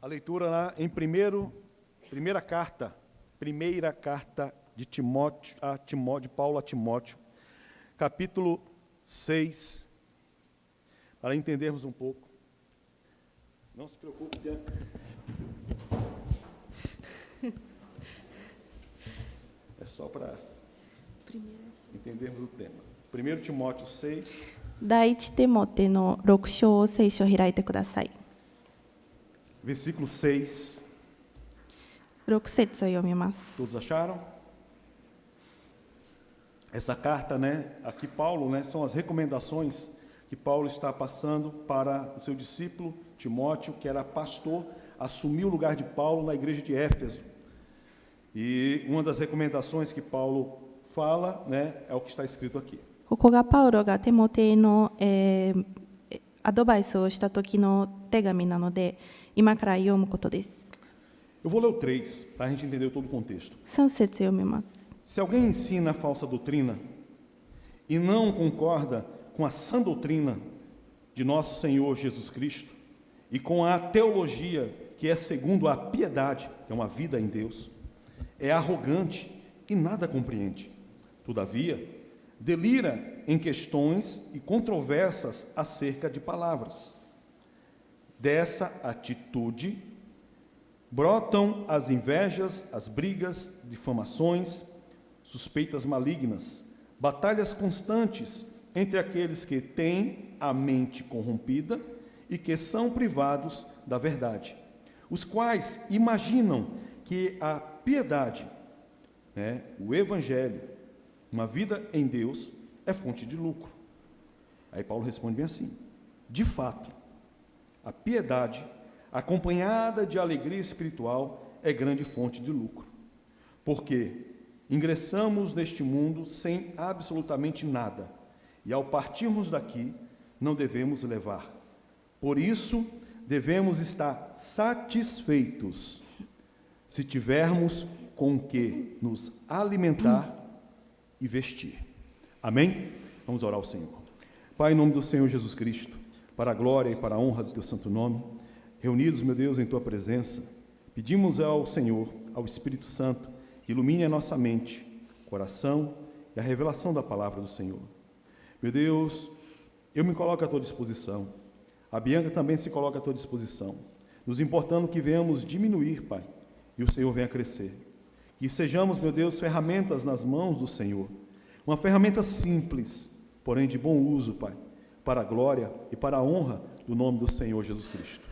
A leitura lá em primeira carta de de Paulo a Timóteo, capítulo 6, para entendermos um pouco. Não se preocupe, é só para entendermos o tema. 1 Timóteo 6. 第一テモテの6章聖書を開いてください。 Versículo 6. 6節を読みます。 Todos acharam? Essa carta, aqui Paulo, são as recomendações que Paulo está passando para o seu discípulo Timóteo, que era pastor, assumiu o lugar de Paulo na igreja de Éfeso. E uma das recomendações que Paulo fala, é o que está escrito aqui. ここがパウロがテモテへの、アドバイスをした時の手紙なので、今から読むことです。 Eu vou ler o 3, para a gente entender todo o contexto. 3節読みます。 Se alguém ensina falsa doutrina e não concorda com a sã doutrina de nosso Senhor Jesus Cristo e com a teologia que é segundo a piedade, que é uma vida em Deus, é arrogante e nada compreende. Todavia, delira em questões e controvérsias acerca de palavras. Dessa atitude brotam as invejas, as brigas, difamações, suspeitas malignas, batalhas constantes entre aqueles que têm a mente corrompida e que são privados da verdade, os quais imaginam que a piedade, o evangelho, uma vida em Deus, é fonte de lucro. Aí Paulo responde bem assim: de fato, a piedade, acompanhada de alegria espiritual, é grande fonte de lucro, porque ingressamos neste mundo sem absolutamente nada, e ao partirmos daqui, não devemos levar. Por isso, devemos estar satisfeitos se tivermos com que nos alimentar e vestir. Amém? Vamos orar ao Senhor. Pai, em nome do Senhor Jesus Cristo, para a glória e para a honra do teu santo nome, reunidos, meu Deus, em tua presença, pedimos ao Senhor, ao Espírito Santo, que ilumine a nossa mente, coração e a revelação da palavra do Senhor. Meu Deus, eu me coloco à tua disposição, a Bianca também se coloca à tua disposição, nos importando que venhamos diminuir, Pai, e o Senhor venha crescer. Que sejamos, meu Deus, ferramentas nas mãos do Senhor, uma ferramenta simples, porém de bom uso, Pai, para a glória e para a honra do nome do Senhor Jesus Cristo.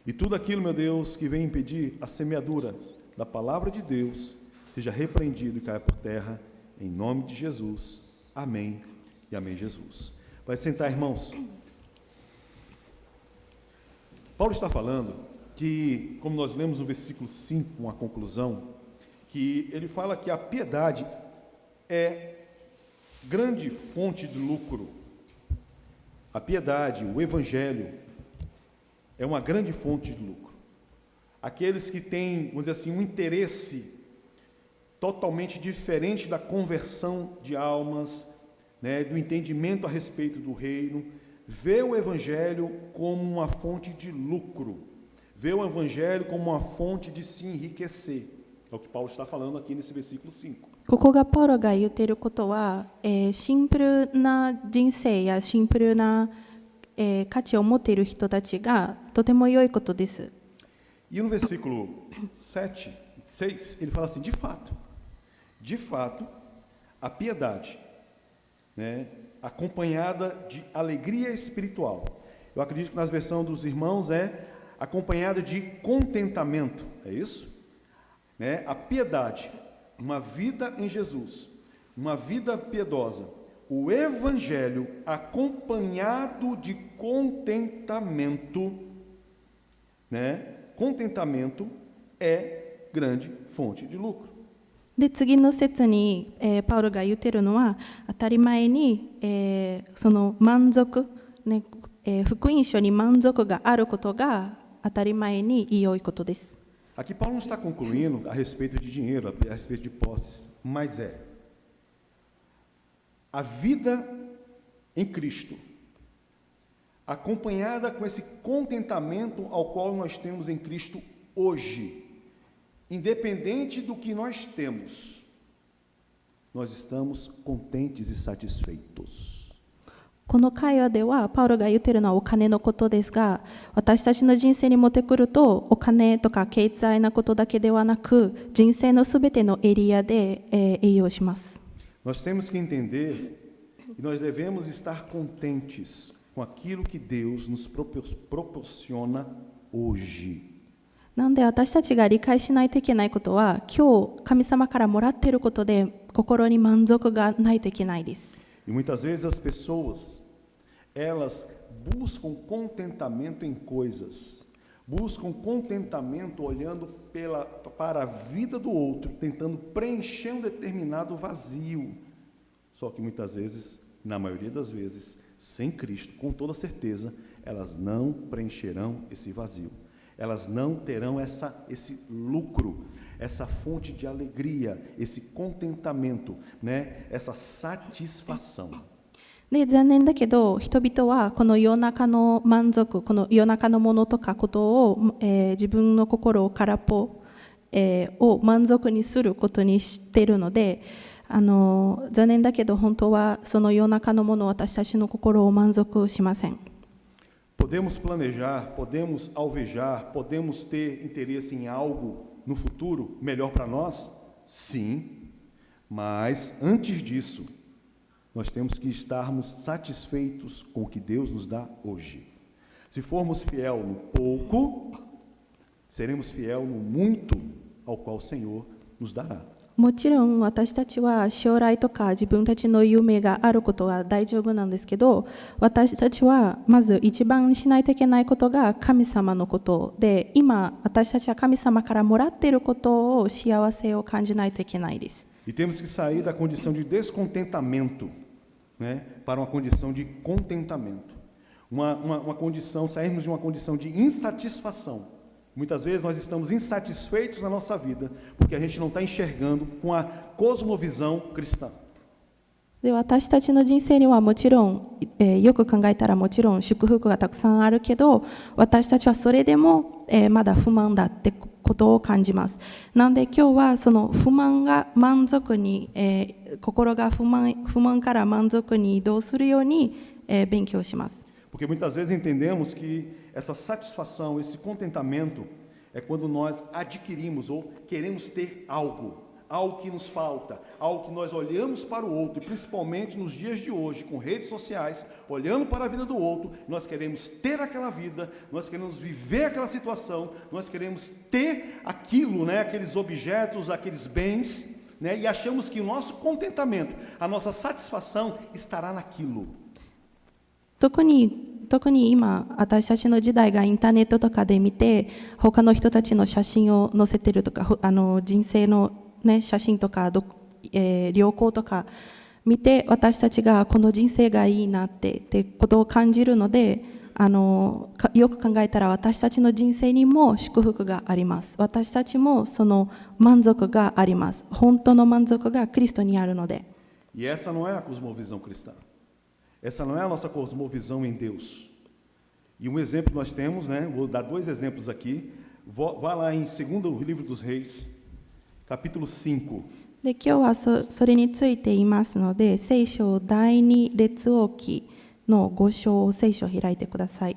E tudo aquilo, meu Deus, que vem impedir a semeadura da palavra de Deus, seja repreendido e caia por terra, em nome de Jesus. Amém e amém, Jesus. Vai sentar, irmãos. Paulo está falando que, como nós lemos no versículo 5, uma conclusão, que ele fala que a piedade é grande fonte de lucro. A piedade, o evangelho, é uma grande fonte de lucro. Aqueles que têm, vamos dizer assim, um interesse totalmente diferente da conversão de almas, do entendimento a respeito do reino, vê o evangelho como uma fonte de lucro, vê o evangelho como uma fonte de se enriquecer. É o que Paulo está falando aqui nesse versículo 5. ここがパウロが言っていることは、シンプルな人生やシンプルな、価値を持っている人たちがとても良いことです。 E no versículo 6, ele fala assim: de fato, a piedade, acompanhada de alegria espiritual. Eu acredito que na versão dos irmãos é acompanhada de contentamento, é isso? A piedade, uma vida em Jesus, uma vida piedosa, o evangelho acompanhado de contentamento, contentamento é grande fonte de lucro. で次の節に、パウロが言っているのは、当たり前に、その満足、福音書に満足があることが当たり前に良いことです。 Aqui Paulo não está concluindo a respeito de dinheiro, a respeito de posses, mas a vida em Cristo, acompanhada com esse contentamento ao qual nós temos em Cristo hoje. Independente do que nós temos, nós estamos contentes e satisfeitos. この会話ではパウロが言っているのはお金のことですが、私たちの人生に持ってくるとお金とか経済なことだけではなく、人生のすべてのエリアで栄養します。Nós temos que entender que nós devemos estar contentes com aquilo que Deus nos proporciona hoje. なので私たちが理解しないといけないことは、今日神様からもらっていることで心に満足がないといけないです。E muitas vezes as pessoas, elas buscam contentamento em coisas, buscam contentamento olhando para a vida do outro, tentando preencher um determinado vazio. Só que muitas vezes, na maioria das vezes, sem Cristo, com toda certeza, elas não preencherão esse vazio. Elas não terão esse lucro, essa fonte de alegria, esse contentamento, né? Essa satisfação. で残念だけど人々はこの世の中の満足、この世の中のものとかことを、自分の心を空っぽ、を満足にすることにしているので、残念だけど本当はその世の中のもの、私たちの心を満足しません。Podemos planejar, podemos alvejar, podemos ter interesse em algo no futuro melhor para nós? Sim, mas antes disso, nós temos que estarmos satisfeitos com o que Deus nos dá hoje. Se formos fiel no pouco, seremos fiel no muito ao qual o Senhor nos dará. もちろん私たちは将来とか自分たちの夢があることは大丈夫なんですけど、私たちはまず一番しないといけないことが神様のことで、今私たちは神様からもらっていることを幸せを感じないといけないです。E temos que sair da condição de descontentamento, né, para uma condição de contentamento. Uma condição, sairmos de uma condição de insatisfação. Muitas vezes nós estamos insatisfeitos na nossa vida porque a gente não está enxergando com a cosmovisão cristã. で私たちの人生にはもちろん、よく考えたらもちろん祝福がたくさんあるけど、私たちはそれでも、まだ不満だってことを感じます。なので今日はその不満が満足に、心が不満から満足に移動するように、勉強します。Porque muitas vezes entendemos que essa satisfação, esse contentamento é quando nós adquirimos ou queremos ter algo que nos falta, algo que nós olhamos para o outro, e principalmente nos dias de hoje, com redes sociais, olhando para a vida do outro, nós queremos ter aquela vida, nós queremos viver aquela situação, nós queremos ter aquilo, né, aqueles objetos, aqueles bens, né, e achamos que o nosso contentamento, a nossa satisfação estará naquilo. 特に今私たちの時代がインターネットとかで見て他の人たちの写真を載せてるとか人生の、ね、写真とか旅行とか見て私たちがこの人生がいいなってことを感じるのでよく考えたら私たちの人生にも祝福があります。私たちもその満足があります。本当の満足がクリストにあるので。E essa não é a cosmovisão cristã. Essa não é a nossa cosmovisão em Deus. E um exemplo nós temos, né? Vou dar dois exemplos aqui. Vá lá em 2º livro dos Reis, capítulo 5. で今日はそれについて言いますので、聖書第2列王記の5章聖書を開いてください。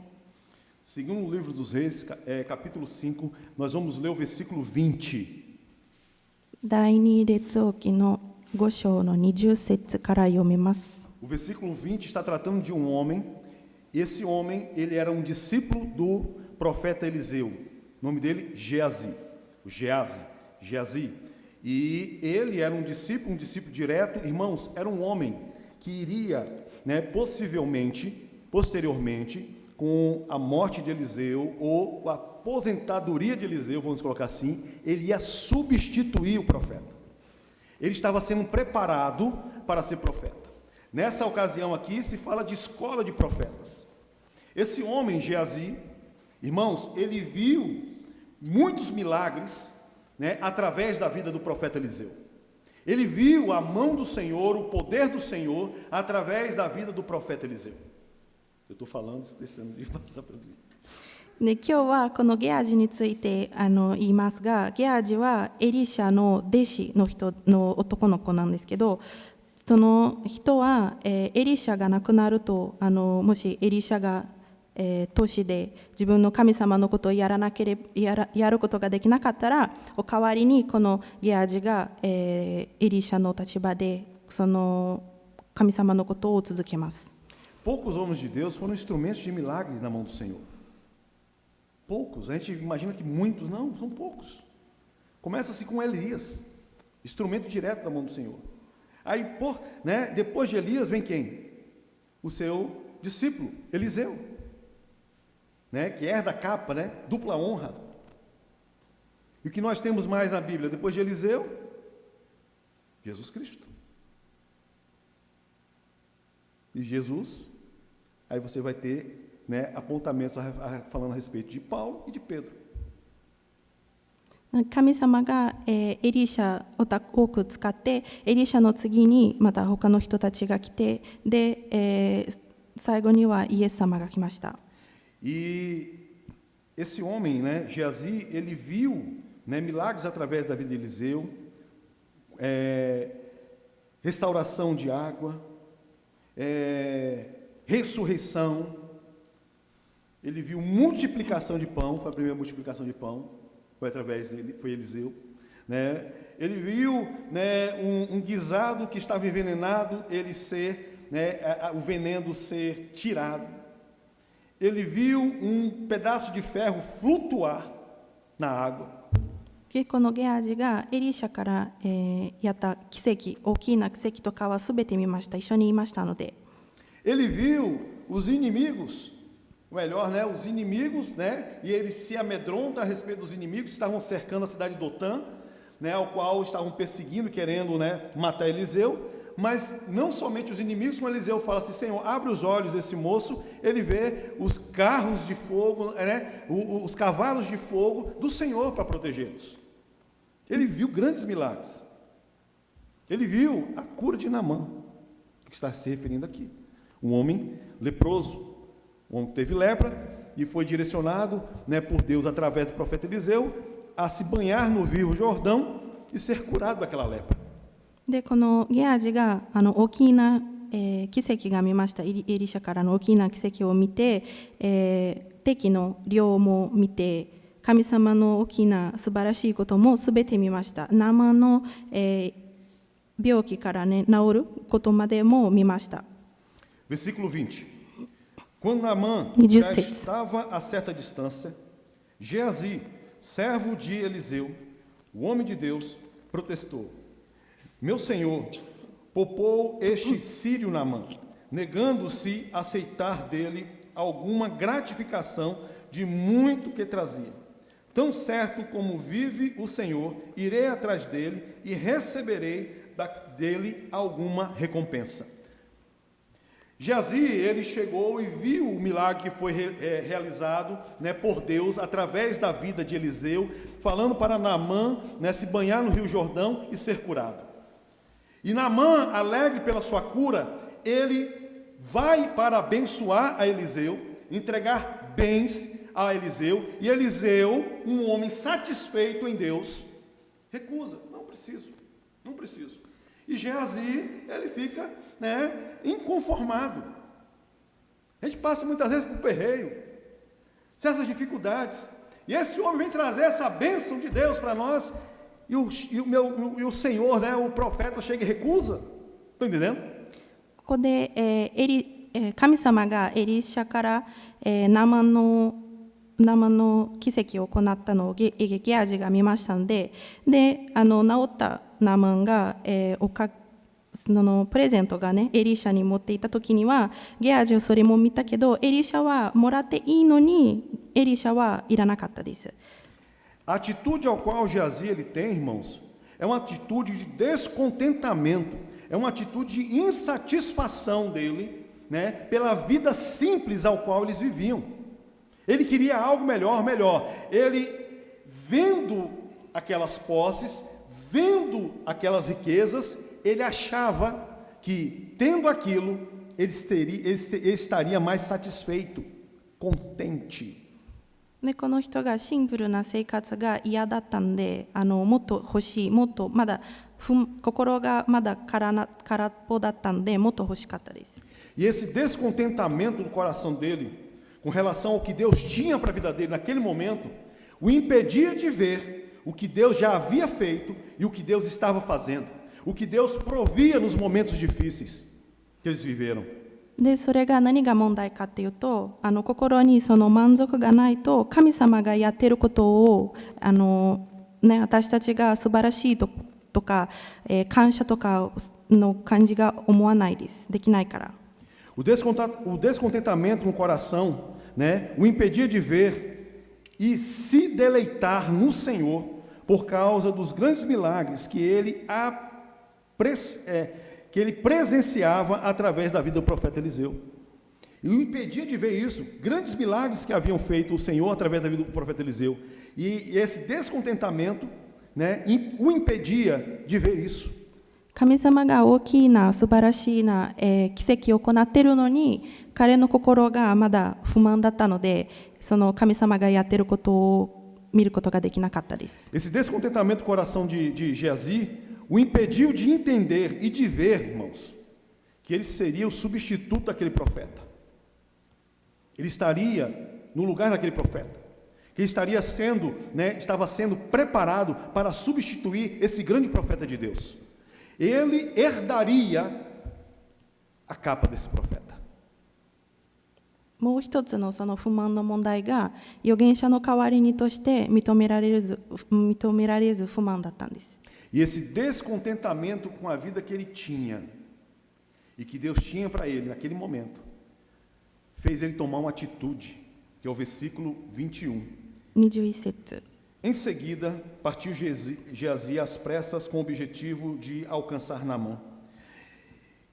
Segundo livro dos Reis, capítulo 5, nós vamos ler o versículo 20. 第2列王記の5章の20節から読みます。O versículo 20 está tratando de um homem. Esse homem, ele era um discípulo do profeta Eliseu. O nome dele, Geazi. E ele era um discípulo direto. Irmãos, era um homem que iria, né, posteriormente, com a morte de Eliseu, ou a aposentadoria de Eliseu, vamos colocar assim, ele ia substituir o profeta. Ele estava sendo preparado para ser profeta. Nessa ocasião aqui se fala de escola de profetas. Esse homem, Geazi, irmãos, ele viu muitos milagres, né, através da vida do profeta Eliseu. Ele viu a mão do Senhor, o poder do Senhor, através da vida do profeta Eliseu. Eu estou falando, esquecendo de passar para mim. で今日はこのゲアジについて言いますが、ゲアジはエリシャの弟子の人の男の子なんですけど、その人は、エリシャが亡くなるともしエリシャが、都市で自分の神様のことをやることができなかったら、お代わりにこのゲアジが、エリシャの立場でその神様のことを続けます。Poucos homens de Deus foram instrumentos de milagre na mão do Senhor. Poucos, a gente imagina que muitos, não, são poucos. Começa-se com Elias, instrumento direto da mão do Senhor. Aí, depois de Elias vem quem? O seu discípulo, Eliseu, que herda a capa, dupla honra. E o que nós temos mais na Bíblia, depois de Eliseu? Jesus Cristo. E Jesus, aí você vai ter apontamentos falando a respeito de Paulo e de Pedro. 神様が、エリシャを多く使って、エリシャの次にまた他の人たちが来て、で、最後にはイエス様が来ました。E esse homem, Geazi, ele viu milagres através da vida de Eliseu, restauração de água, ressurreição. Ele viu multiplicação de pão, foi a primeira multiplicação de pão, foi através dele, foi Eliseu. Ele viu um guisado que estava envenenado, o veneno ser tirado. Ele viu um pedaço de ferro flutuar na água. でこのゲアジがエリシャから、やった奇跡、大きな奇跡とかはすべて見ました。一緒にいましたので。Ele viu os inimigos. Melhor, os inimigos, e ele se amedronta a respeito dos inimigos que estavam cercando a cidade de Dotã, ao qual estavam perseguindo, querendo, matar Eliseu, mas não somente os inimigos, como Eliseu fala assim, Senhor, abre os olhos desse moço, ele vê os carros de fogo, os cavalos de fogo do Senhor para protegê-los. Ele viu grandes milagres. Ele viu a cura de Naamã, que está se referindo aqui, um homem leproso. O homem teve lepra e foi direcionado por Deus, através do profeta Eliseu, a se banhar no rio Jordão e ser curado daquela lepra. でこのゲアジが大きな、奇跡が見ました。エリシャからの大きな奇跡を見て、敵の量も見て、神様の大きな素晴らしいこともすべて見ました。ナーマンの、病気から、治ることまでも見ました。Versículo 20. Quando Naamã já estava a certa distância, Geazi, servo de Eliseu, o homem de Deus, protestou: Meu senhor, poupou este sírio Naamã, negando-se a aceitar dele alguma gratificação de muito que trazia. Tão certo como vive o Senhor, irei atrás dele e receberei dele alguma recompensa. Geazi, ele chegou e viu o milagre que foi realizado por Deus através da vida de Eliseu, falando para Naamã se banhar no rio Jordão e ser curado. E Naamã, alegre pela sua cura, ele vai para abençoar a Eliseu, entregar bens a Eliseu, e Eliseu, um homem satisfeito em Deus, recusa: não preciso. E Geazi, ele fica inconformado. A gente passa muitas vezes por perreio, certas dificuldades, e esse homem vem trazer essa bênção de Deus para nós, e o Senhor, o profeta, chega e recusa. Estão entendendo? ここで、神様がエリシャから、ナーマンの奇跡を行ったのをゲアジが見ましたので、治ったナーマンが、そのプレゼントがエリシャに持っていた時には、ゲアジはそれも見たけど、エリシャはもらっていいのに、エリシャはいらなかったです。A atitude ao qual Geazi ele tem, irmãos, é uma atitude de descontentamento, é uma atitude de insatisfação dele, pela vida simples ao qual eles viviam. Ele queria algo melhor. Ele, vendo aquelas posses, vendo aquelas riquezas, ele achava que, tendo aquilo, ele estaria mais satisfeito, contente. でこの人がシンプルな生活が嫌だったんで、もっと欲しい、もっとまだ心がまだ空っぽだったんで、もっと欲しかったです。 E esse descontentamento do coração dele, com relação ao que Deus tinha para a vida dele naquele momento, o impedia de ver o que Deus já havia feito e o que Deus estava fazendo, o que Deus provia nos momentos difíceis que eles viveram. でそれが何が問題かっていうと、心にその満足がないと、神様がやっていることを私たちが素晴らしいとか、感謝とかの感じが思わないです。できないから。 O descontentamento no coração, né, o impedia de ver e se deleitar no Senhor por causa dos grandes milagres que ele presenciava através da vida do profeta Eliseu. E o impedia de ver isso, grandes milagres que haviam feito o Senhor através da vida do profeta Eliseu. E esse descontentamento, né, o impedia de ver isso. 神様が大きな素晴らしいな、奇跡を行っているのに、彼の心がまだ不満だったので、その神様がやっていることを見ることができなかったです。 Esse descontentamento do coração de Geazi o impediu de entender e de ver, irmãos, que ele seria o substituto daquele profeta. Ele estaria no lugar daquele profeta. Que ele estava sendo preparado para substituir esse grande profeta de Deus. Ele herdaria a capa desse profeta. もう一つのその不満の問題が、預言者の代わりにとして認められず不満だったんです。 E esse descontentamento com a vida que ele tinha e que Deus tinha para ele naquele momento, fez ele tomar uma atitude, que é o versículo 21. 21節。 Em seguida, partiu Geazi às pressas com o objetivo de alcançar Naamã,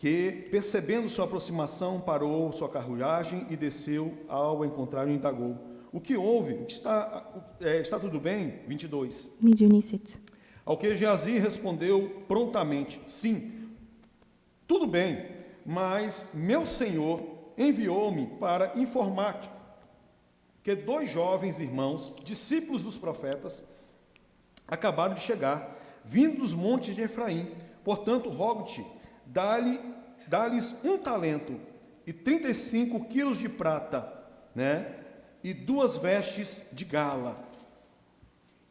que, percebendo sua aproximação, parou sua carruagem e desceu ao encontrar e indagou: o que houve? Está tudo bem? 22. 22節。 Ao que Geazi respondeu prontamente: sim, tudo bem, mas meu senhor enviou-me para informar-te que 2 jovens irmãos, discípulos dos profetas, acabaram de chegar, vindo dos montes de Efraim. Portanto, rogo-te, dá-lhes 1 talento e 35 quilos de prata, né, e 2 vestes de gala.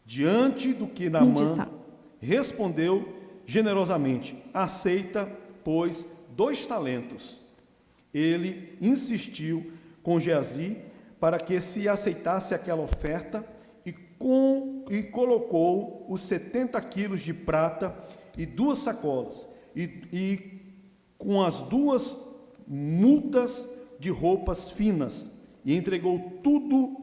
Diante do que Naamã respondeu generosamente: aceita, pois, 2 talentos. Ele insistiu com Geazi para que se aceitasse aquela oferta e colocou os 70 quilos de prata e 2 sacolas e com as 2 mudas de roupas finas, e entregou tudo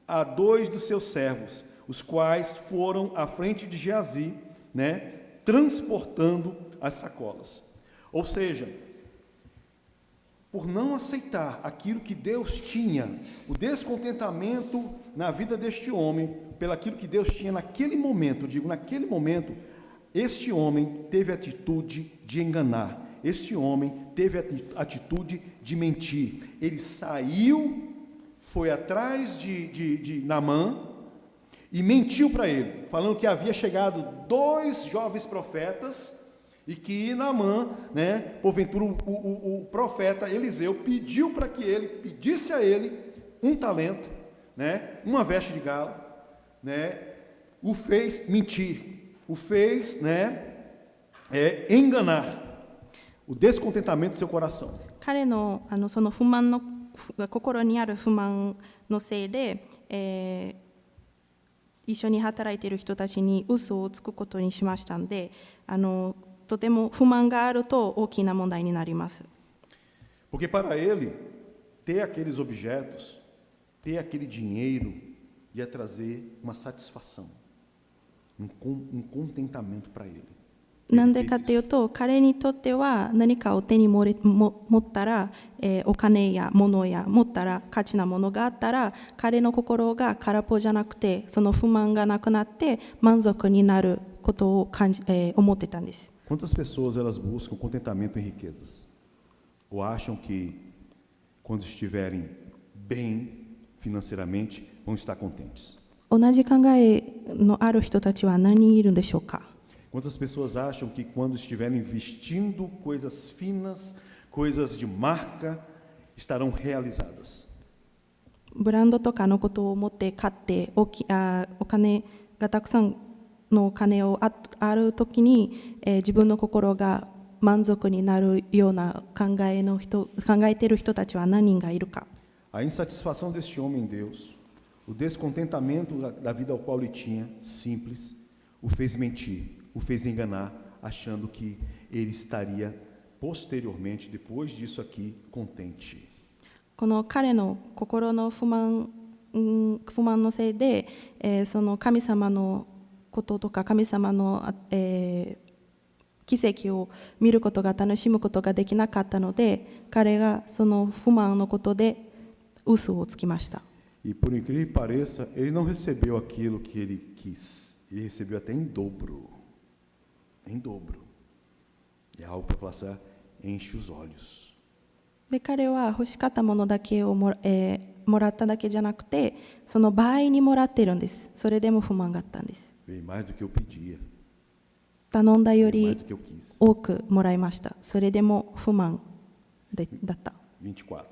a 2 dos seus servos, os quais foram à frente de Geazi, né, transportando as sacolas. Ou seja, por não aceitar aquilo que Deus tinha, o descontentamento na vida deste homem, pelaquilo que Deus tinha naquele momento, naquele momento, este homem teve a atitude de enganar, este homem teve a atitude de mentir. Ele saiu, foi atrás de Naamã e mentiu para ele, falando que havia chegado 2 jovens profetas e que Naamã, né, porventura o profeta Eliseu pediu para que ele pedisse a ele 1 talento, né, 1 veste de gala, né, o fez mentir, o fez, né, enganar, o descontentamento do seu coração. 彼のその不満の心にある不満のせいで、一緒に働いている人たちに嘘をつくことにしましたので、とても不満があると大きな問題になります。Porque para ele, ter aqueles objetos, ter aquele dinheiro, ia trazer uma satisfação, contentamento para ele. なんでかというと、彼にとっては何かを手に持ったら、お金や物や持ったら価値なものがあったら、彼の心が空っぽじゃなくて、その不満がなくなって満足になることを思ってたんです。Quantas pessoas elas buscam contentamento em riquezas Ou acham que, quando estiverem bem financeiramente, vão estar contentes? 同じ考えのある人たちは何人いるんでしょうか。 Quantas pessoas acham que, quando estiverem vestindo coisas finas, coisas de marca, estarão realizadas? ブランドとかのことを思って買ってお金がたくさんのお金をある時に、自分の心が満足になるような考えている人たちは何人がいるか。 A insatisfação deste homem em Deus, o descontentamento da vida ao qual ele tinha, simples, o fez mentir, o fez enganar, achando que ele estaria posteriormente, depois disso aqui, contente. この彼の心の不満のせいで、その神様のこととか神様の、奇跡を見ることが楽しむことができなかったので、彼がその不満のことで嘘をつきました。 E por incrível que pareça, ele não recebeu aquilo que ele quis, ele recebeu até em dobro. Em dobro. É algo para passar, enche os olhos. で彼は欲しかったものだけをもらっただけじゃなくて、その倍にもらってるんです。それでも不満があったんです。 Veio mais do que eu pedia, 頼んだよ veio mais り do que eu quis. 多くもらいました。それでも不満だった。 24.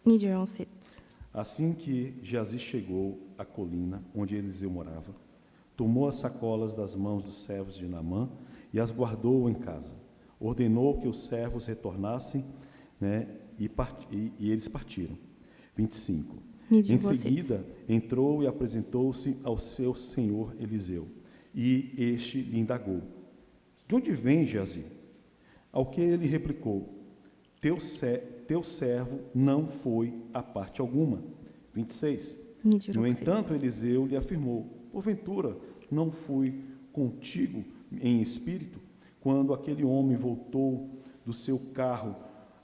24節。 Assim que Geazi chegou à colina onde Eliseu morava, tomou as sacolas das mãos dos servos de Naamã e as guardou em casa. Ordenou que os servos retornassem, né, e eles partiram. 25. Em seguida, entrou e apresentou-se ao seu senhor Eliseu. E este lhe indagou: de onde vem, Geazi? Ao que ele replicou: teu servo não foi a parte alguma. 26. No entanto, Eliseu lhe afirmou: porventura não fui contigo em espírito, quando aquele homem voltou do seu carro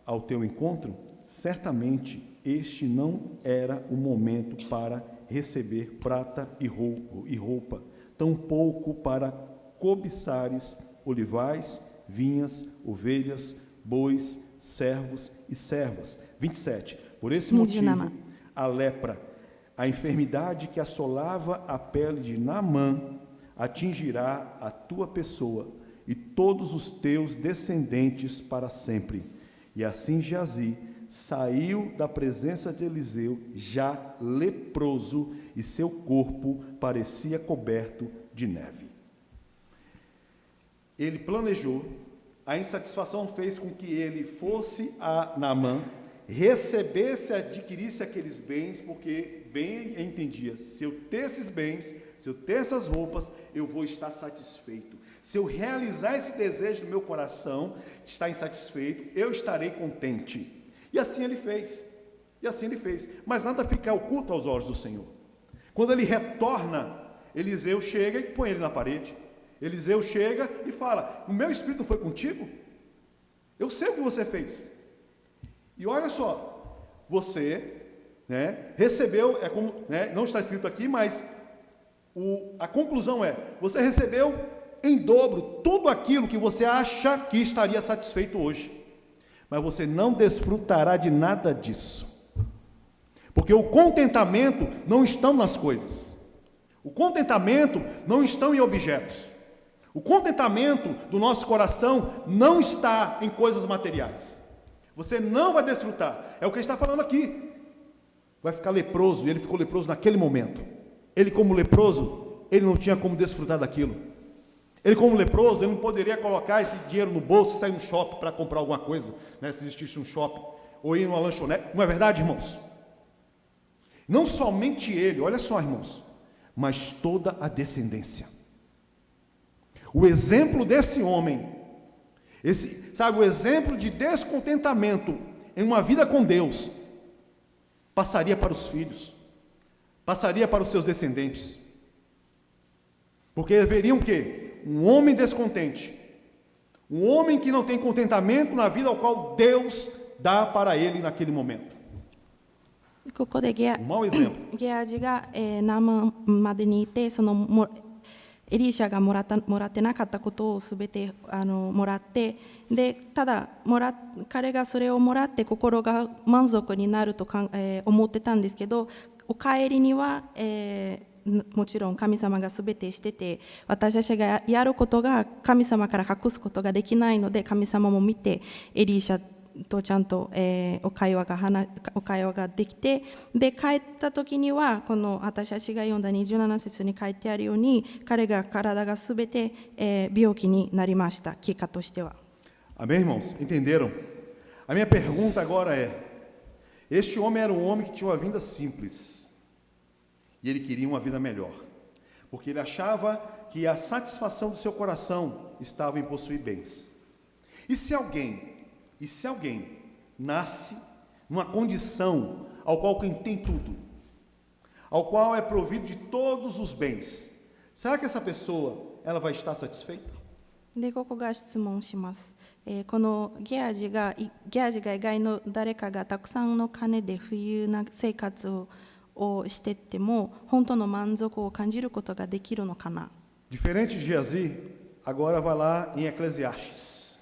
ao teu encontro? Certamente este não era o momento para receber prata e roupa, tampouco para cobiçares olivais, vinhas, ovelhas, bois, servos e servas. 27. Por esse motivo, a lepra, a enfermidade que assolava a pele de Naamã, atingirá a tua pessoa e todos os teus descendentes para sempre. E assim Geazi saiu da presença de Eliseu já leproso, e seu corpo parecia coberto de neve. Ele planejou, a insatisfação fez com que ele fosse a Naamã, recebesse, adquirisse aqueles bens, porque bem entendia: se eu ter esses bens, se eu ter essas roupas, eu vou estar satisfeito. Se eu realizar esse desejo no meu coração, estar insatisfeito, eu estarei contente. E assim ele fez. Mas nada fica oculto aos olhos do Senhor. Quando ele retorna, Eliseu chega e põe ele na parede. Eliseu chega e fala: o meu espírito não foi contigo? Eu sei o que você fez. E olha só, você, né, recebeu, é como, né, não está escrito aqui, mas a conclusão é: você recebeu em dobro tudo aquilo que você acha que estaria satisfeito hoje. Mas você não desfrutará de nada disso. Porque o contentamento não está nas coisas. O contentamento não está em objetos. O contentamento do nosso coração não está em coisas materiais. Você não vai desfrutar. É o que ele está falando aqui. Vai ficar leproso, e ele ficou leproso naquele momento. Ele, como leproso, ele não tinha como desfrutar daquilo. Ele, como leproso, ele não poderia colocar esse dinheiro no bolso e sair no shopping para comprar alguma coisa, né, se existisse um shopping, ou ir numa lanchonete. Não é verdade, irmãos? Não somente ele, olha só, irmãos, mas toda a descendência. O exemplo desse homem, o exemplo de descontentamento em uma vida com Deus, passaria para os filhos, passaria para os seus descendentes. Porque veriam o quê? Um homem descontente, um homem que não tem contentamento na vida ao qual Deus dá para ele naquele momento. ここでmau exemplo. ゲアジがナーマンまでにいて、そのエリシャがもらってなかったことをすべてもらって、でただ彼がそれをもらって心が満足になると思ってたんですけど、お帰りには、もちろん神様がすべてしてて、私たちがやることが神様から隠すことができないので、神様も見てエリシャとちゃんと、お会話ができて、で帰った時にはこの私たちが読んだ27節に書いてあるように、彼が体がすべて、病気になりました、結果としては。Amém, irmãos? Entenderam? A minha pergunta agora é: este homem era um homem que tinha uma vida simples e ele queria uma vida melhor, porque ele achava que a satisfação do seu coração estava em possuir bens. E se alguém nasce numa condição ao qual quem tem tudo, ao qual é provido de todos os bens, será que essa pessoa ela vai estar satisfeita? でここが質問します。このゲアジが以外の誰かがたくさんの金で富裕な生活をしてっても本当の満足を感じることができるのかな。 Diferente de Geazi, agora vai lá em Eclesiastes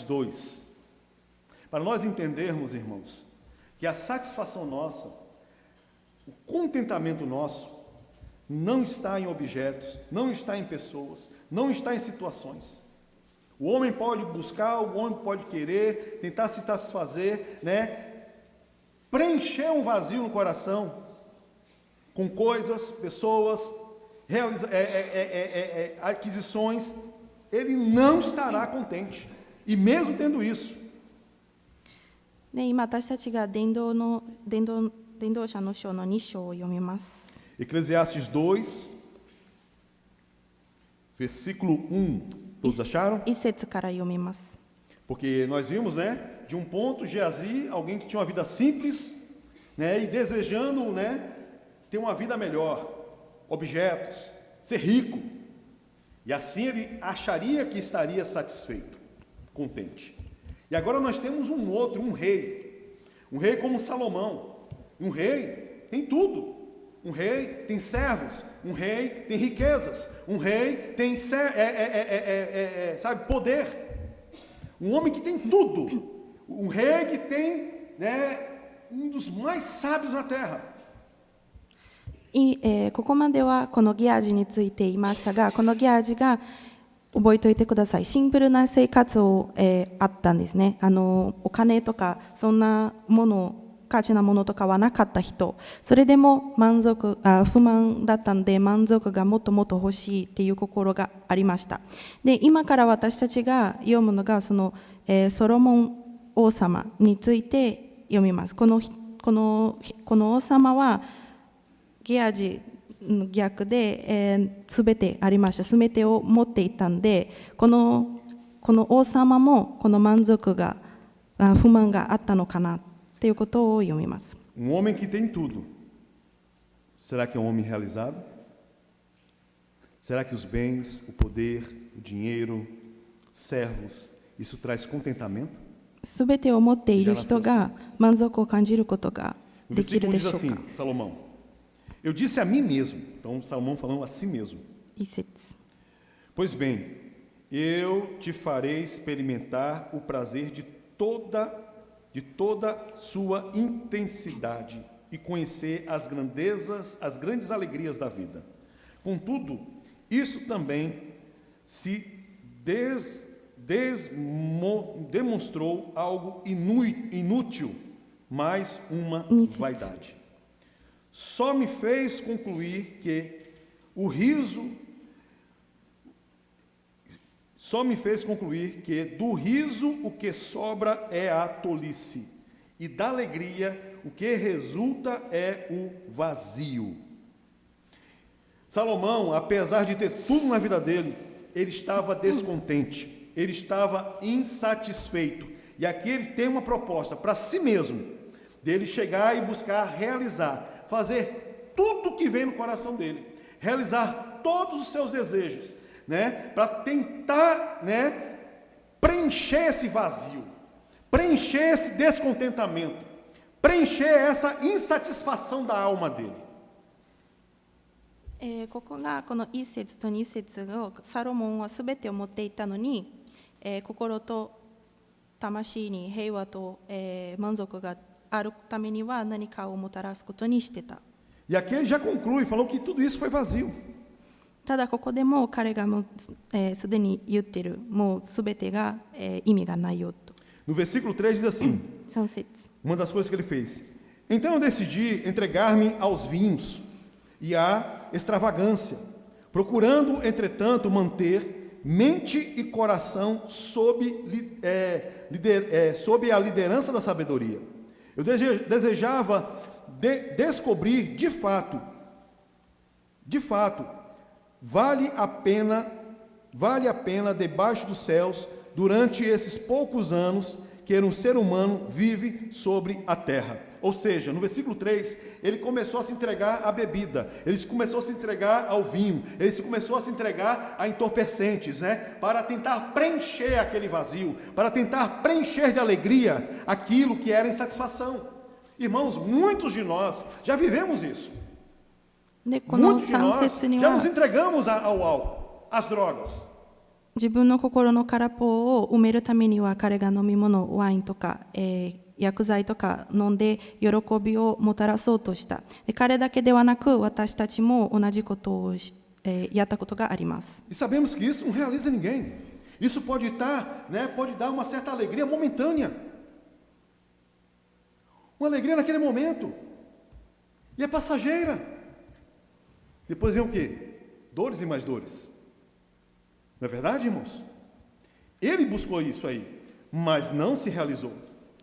2. Para nós entendermos, irmãos, que a satisfação nossa, o contentamento nosso, não está em objetos, não está em pessoas, não está em situações. O homem pode buscar, o homem pode querer, tentar se satisfazer, preencher um vazio no coração com coisas, pessoas, aquisições. Ele não estará contente. E mesmo tendo isso, で今私たちが伝道者の書の2章を読みます。 Eclesiastes 2, versículo 1. Todos acharam? 1節から読みます。 Porque nós vimos, de um ponto, Geazi, alguém que tinha uma vida simples, e desejando, ter uma vida melhor, objetos, ser rico. E assim ele acharia que estaria satisfeito, contente. E agora nós temos um rei como Salomão. Um rei tem tudo. Um rei tem servos, um rei tem riquezas, um rei tem poder. Um homem que tem tudo. Um rei que tem, um dos mais sábios na terra. ここまではこのギアジについて言いましたが、このギアジが覚えておいてください。シンプルな生活を、あったんですね。お金とかそんなもの、価値なものとかはなかった人、それでも不満だったので満足がもっともっと欲しいっていう心がありました。で今から私たちが読むのがその、ソロモン王様について読みます。この王様はゲアジの逆で、全てありました。全てを持っていたんで、この王様もこの満足が不満があったのかなということを読みます。Homem que tem tudo. Será que é um homem realizado? Será que os bens, o poder, o dinheiro, servos, isso traz contentamento? 全てを持っている人が満足を感じることができるでしょうか。 diz assim, Salomão. Eu disse a mim mesmo, então Salomão falando a si mesmo. Pois bem, eu te farei experimentar o prazer de toda sua intensidade e conhecer as grandes alegrias da vida. Contudo, isso também se demonstrou algo inútil, mais uma vaidade. Só me fez concluir que do riso o que sobra é a tolice, e da alegria o que resulta é o vazio. Salomão, apesar de ter tudo na vida dele, ele estava descontente, ele estava insatisfeito. E aqui ele tem uma proposta para si mesmo, dele chegar e buscar realizar, fazer tudo que vem no coração dele, realizar todos os seus desejos, para tentar, preencher esse vazio, preencher esse descontentamento, preencher essa insatisfação da alma dele. ここがこの1節と2節をサロモンはすべてを持っていたのに、心と魂に平和と、満足があるためには何かをもたらすことにしてた。 E aqui ele já conclui, falou que tudo isso foi vazio. ただここでも彼がもうすでに言ってる、もうすべてが、意味がないよと。 No versículo 3 diz assim, 3節 uma das coisas que ele fez. Então eu decidi entregar-me aos vinhos e à extravagância, procurando, entretanto, manter mente e coração sob a liderança da sabedoria. Eu desejava descobrir de fato, vale a pena debaixo dos céus, durante esses poucos anos que um ser humano vive sobre a terra. Ou seja, no versículo 3, ele começou a se entregar à bebida, ele começou a se entregar ao vinho, ele começou a se entregar a entorpecentes, né? Para tentar preencher aquele vazio, para tentar preencher de alegria aquilo que era insatisfação. Irmãos, muitos de nós já vivemos isso. でこの Muitos de 3 nós 節に já は nos entregamos ao álcool, às drogas. 自分の心の空っぽを埋めるためには彼が飲み物、ワインとか、薬剤とか飲んで喜びをもたらそうとした。で彼だけではなく私たちも同じことをやったことがあります。 E sabemos que isso não realiza ninguém. Isso pode estar, né, pode dar uma certa alegria momentânea. Uma alegria naquele momento. E é passageira. Depois vem o quê? Dores e mais dores. Não é verdade, irmãos? Ele buscou isso aí, mas não se realizou.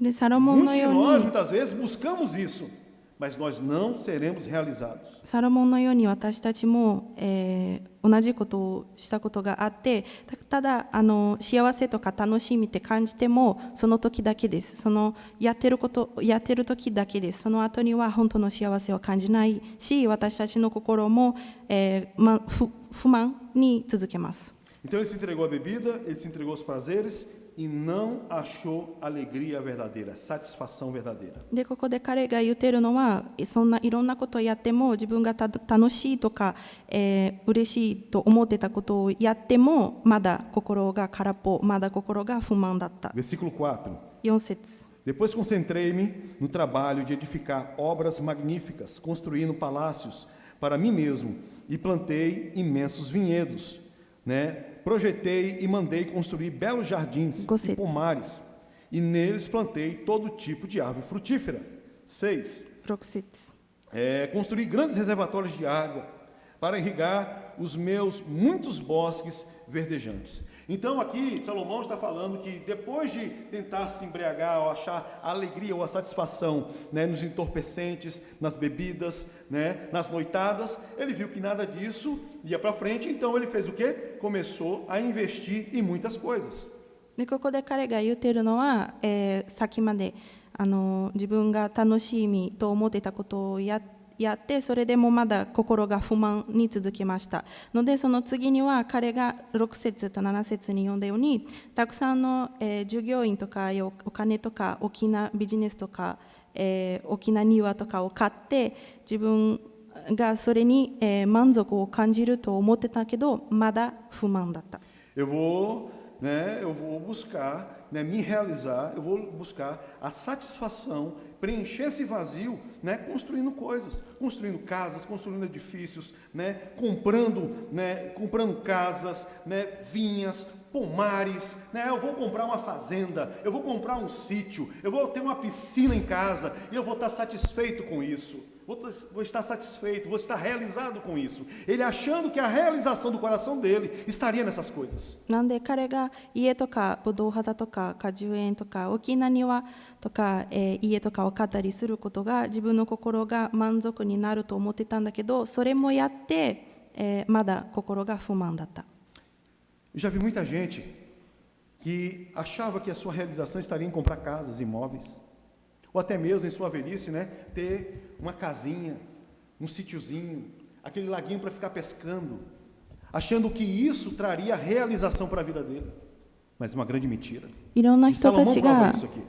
でサロモン Muitos の de よう nós, に muitas vezes, buscamos isso, mas nós não seremos realizados. サロモンのように私たちも、同じことをしたことがあって、ただ幸せとか楽しみって感じてもその時だけです。そのやってる時だけです。その後には本当の幸せを感じないし、私たちの心も、不満に続けます。 Então ele se entregou à bebida, ele se entregou aos prazeres e não achou alegria verdadeira, satisfação verdadeira. でここで彼が言ってるのは、そんないろんなことをやっても自分が楽しいとか、嬉しいと思ってたことをやってもまだ心が空っぽ、まだ心が不満だった。 Versículo 4. 4節 Depois concentrei-me no trabalho de edificar obras magníficas, construindo palácios para mim mesmo e plantei imensos vinhedos, né? Projetei e mandei construir belos jardins e pomares, e neles plantei todo tipo de árvore frutífera. 6. 6節 Construí grandes reservatórios de água para irrigar os meus muitos bosques verdejantes. Então aqui Salomão está falando que depois de tentar se embriagar ou achar a alegria ou a satisfação, né, nos entorpecentes, nas bebidas, né, nas noitadas, ele viu que nada disso ia para frente, então ele fez o quê? Começou a investir em muitas coisas. でここで彼が言っているのは、先まで自分が楽しみと思っていたことをやってそれでもまだ心が不満に続きましたので、その次には彼が6節と7節に読んだようにたくさんの、従業員とかお金とか大きなビジネスとか、大きな庭とかを買って自分がそれに、満足を感じると思ってたけどまだ不満だった。 Eu vou buscar, né, me realizar, eu vou buscar a satisfação, preencher esse vazio, né, construindo coisas, construindo casas, construindo edifícios, né, comprando casas, né, vinhas, pomares, né, eu vou comprar uma fazenda, eu vou comprar um sítio, eu vou ter uma piscina em casa e eu vou estar satisfeito com isso. Vou estar satisfeito, vou estar realizado com isso. Ele achando que a realização do coração dele estaria nessas coisas. なんで彼が家とかブドウ畑とか果樹園とか大きな庭とか、家とかを買ったりすることが自分の心が満足になると思ってたんだけど、それもやって、まだ心が不満だった。 Eu já vi muita gente que achava que a sua realização estaria em comprar casas, imóveis, ou até mesmo em sua velhice, né, ter uma casinha, um sítiozinho, aquele laguinho para ficar pescando, achando que isso traria realização para a vida dele. Mas é uma grande mentira. いろんな E 人た Salomão ち prova が isso aqui.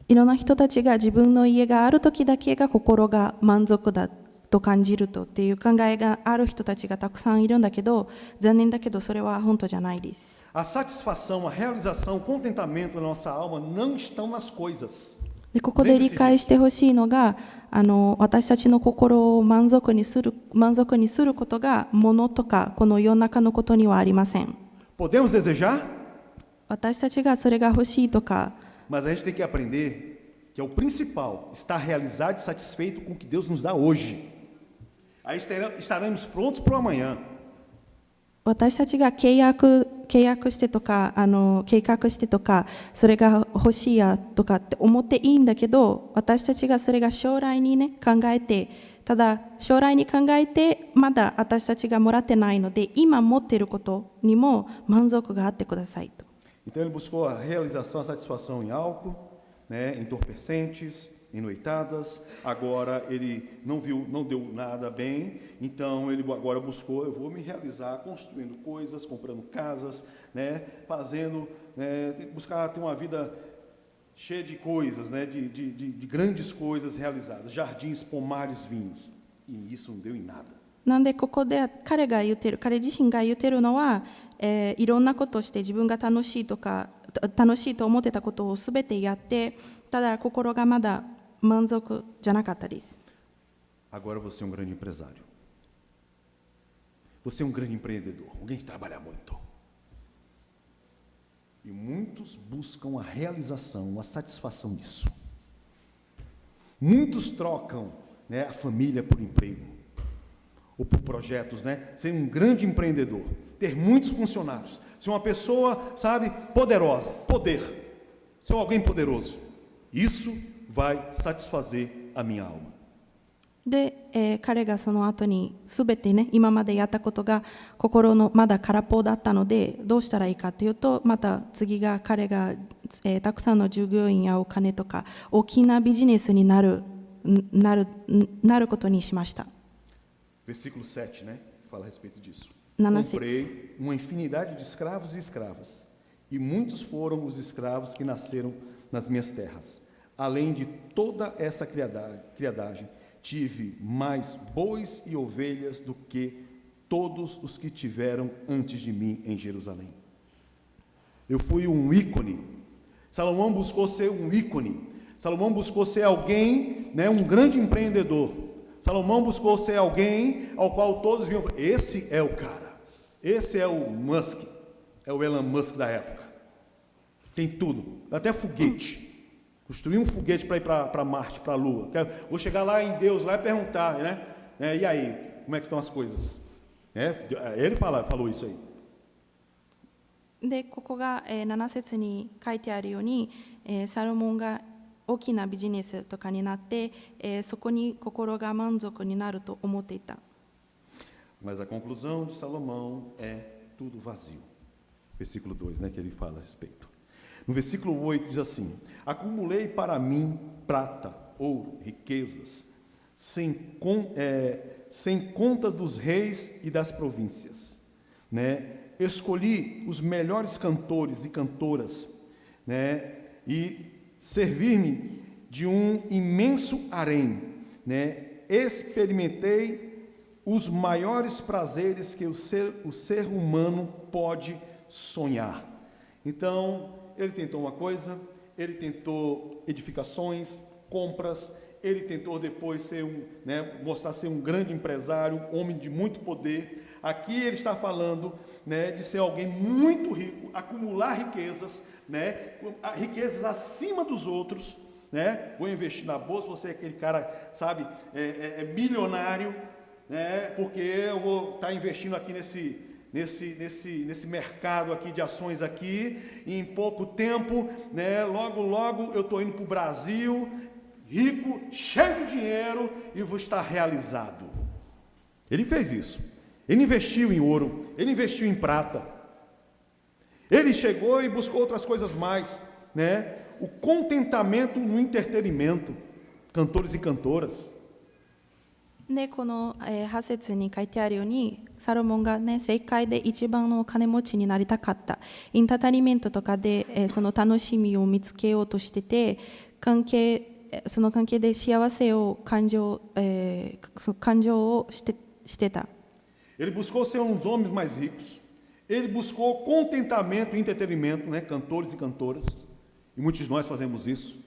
いろんな人たちが自分の家がある時だけが心が満足だと感じるとっていう考えがある人たちがたくさんいるんだけど、残念だけどそれは本当じゃないです。A satisfação, a realização, o contentamento da nossa alma não estão nas coisas. でここで理解してほしいのが、私たちの心を満足にすることが物とかこの世の中のことにはありません。Podemos desejar, 私たちがそれが欲しいとか、 mas a gente tem que aprender que é o principal, estar realizado e satisfeito com o que Deus nos dá hoje. Aí estaremos prontos para o amanhã. 私たちが契約してとか計画してとかそれが欲しいやとかって思っていいんだけど、私たちがそれが将来にね考えて、ただ将来に考えてまだ私たちがもらってないので、今持っていることにも満足があってくださいと。Então ele buscou a realização, a satisfação em álcool, né, entorpecentes, em noitadas. Agora ele não deu nada bem, então ele agora buscou, eu vou me realizar construindo coisas, comprando casas, né, fazendo, né, buscar ter uma vida cheia de coisas, né, de grandes coisas realizadas, jardins, pomares, vinhas. E isso não deu em nada. なんでここで彼自身が言ってるのは、いろんなことをして自分が楽しいと思ってたことをすべてやって、ただ心がまだ満足じゃなかったです。 Agora você é um grande empresário. Você é um grande empreendedor, alguém que trabalha muito. E muitos buscam a realização, a satisfação disso. Muitos trocam, né, a família por emprego. Ou por projetos, né? Ser um grande empreendedor, ter muitos funcionários, ser uma pessoa, sabe, poderosa, ser alguém poderoso. Isso vai satisfazer a minha alma. で、彼がその後に全てね、今までやったことが心のまだ空っぽだったので、どうしたらいいかというと、また次が彼が、たくさんの従業員やお金とか大きなビジネスになることにしました。 Versículo 7, né? Fala a respeito disso. Comprei Comprei uma infinidade de escravos e escravas, e muitos foram os escravos que nasceram nas minhas terras. Além de toda essa criadagem, tive mais bois e ovelhas do que todos os que tiveram antes de mim em Jerusalém. Eu fui um ícone. Salomão buscou ser um ícone. Salomão buscou ser alguém, né, um grande empreendedor. Salomão buscou ser alguém ao qual todos viam, esse é o cara, esse é o Musk, é o Elon Musk da época. Tem tudo, até foguete. Construir um foguete para ir para Marte, para a Lua. Vou chegar lá em Deus lá e perguntar, né? E aí, como é que estão as coisas? Ele falou isso aí. でここが、7節に書いてあるように、サロモンが大きなビジネスとかになって、そこに心が満足になると思っていた。 Mas a conclusão de Salomão é tudo vazio. Versículo 2, né, que ele fala a respeito. No versículo 8 diz assim: acumulei para mim prata, ouro, riquezas, sem conta dos reis e das províncias, né? Escolhi os melhores cantores e cantoras, né? E servir-me de um imenso harém, né? Experimentei os maiores prazeres que o ser humano pode sonhar. Então, ele tentou uma coisa, ele tentou edificações, compras, ele tentou depois mostrar ser um grande empresário, homem de muito poder. Aqui ele está falando, né, de ser alguém muito rico, acumular riquezas, né, riquezas acima dos outros, né? Vou investir na bolsa, você é aquele cara, sabe, milionário, né? Porque eu vou estar investindo aqui nesse mercado aqui de ações aqui, e em pouco tempo, né, logo eu estou indo para o Brasil, rico, cheio de dinheiro, e vou estar realizado. Ele fez isso. Ele investiu em ouro, ele investiu em prata. Ele chegou e buscou outras coisas mais, né? O contentamento no entretenimento, cantores e cantoras. でこの、8節に書いてあるように、サロモンがね、世界で一番の金持ちになりたかった。エンターテインメントとかで、その楽しみを見つけようとしてて、関係その関係で幸せを感情をしてた。 Ele buscou ser um dos homens mais ricos. Ele buscou contentamento e entretenimento, né? Cantores e cantoras. E muitos de nós fazemos isso.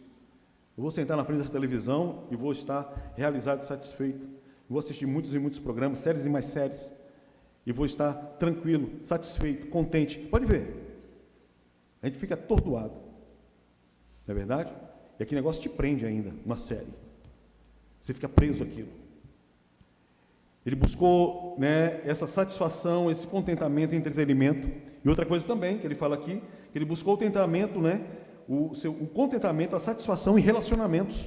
Eu vou sentar na frente dessa televisão e vou estar realizado e satisfeito. Eu vou assistir muitos e muitos programas, séries e mais séries. E vou estar tranquilo, satisfeito, contente. Pode ver. A gente fica atordoado. Não é verdade? E aquele negócio te prende ainda, uma série. Você fica preso àquilo. Ele buscou, né, essa satisfação, esse contentamento e entretenimento. E outra coisa também, que ele fala aqui, que ele buscou o contentamento, né, o contentamento, a satisfação em relacionamentos.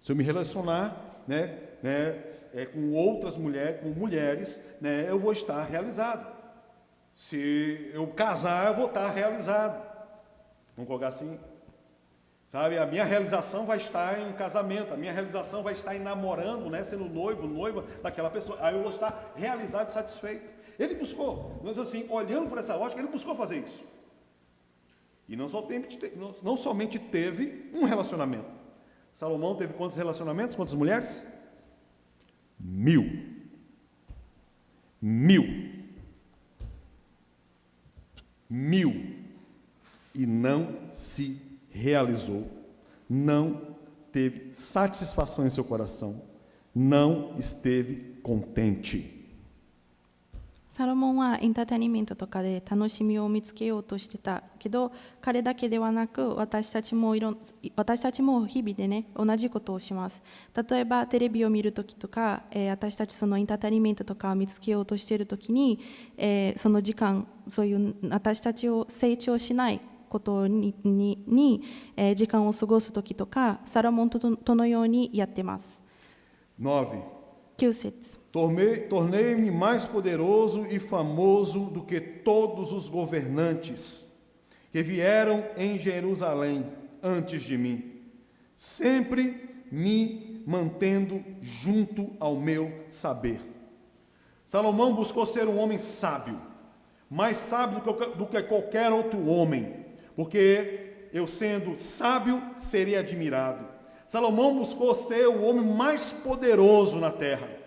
Se eu me relacionar, né, com outras mulheres, com mulheres, né, eu vou estar realizado. Se eu casar, eu vou estar realizado. Vamos colocar assim? Sabe, a minha realização vai estar em um casamento, a minha realização vai estar em namorando, né, sendo noivo, noiva daquela pessoa. Aí eu vou estar realizado e satisfeito. Ele buscou, mas assim, olhando por essa ótica, ele buscou fazer isso. E não somente teve um relacionamento. Salomão teve quantos relacionamentos? Quantas mulheres? 1000. 1000. 1000. E não se realizou, não teve satisfação em seu coração, não esteve contente. サロモンはエンターテインメントとかで楽しみを見つけようとしてたけど、彼だけではなく私たちも日々でね、同じことをします。例えばテレビを見るときとか、私たちそのエンターテインメントとかを見つけようとしているときに、その時間、そういう私たちを成長しないことに時間を過ごすときとか、サロモンとのようにやってます。9. 9節。Tornei-me mais poderoso e famoso do que todos os governantes que vieram em Jerusalém antes de mim, sempre me mantendo junto ao meu saber. Salomão buscou ser um homem sábio, mais sábio do que qualquer outro homem, porque eu sendo sábio seria admirado. Salomão buscou ser o homem mais poderoso na terra.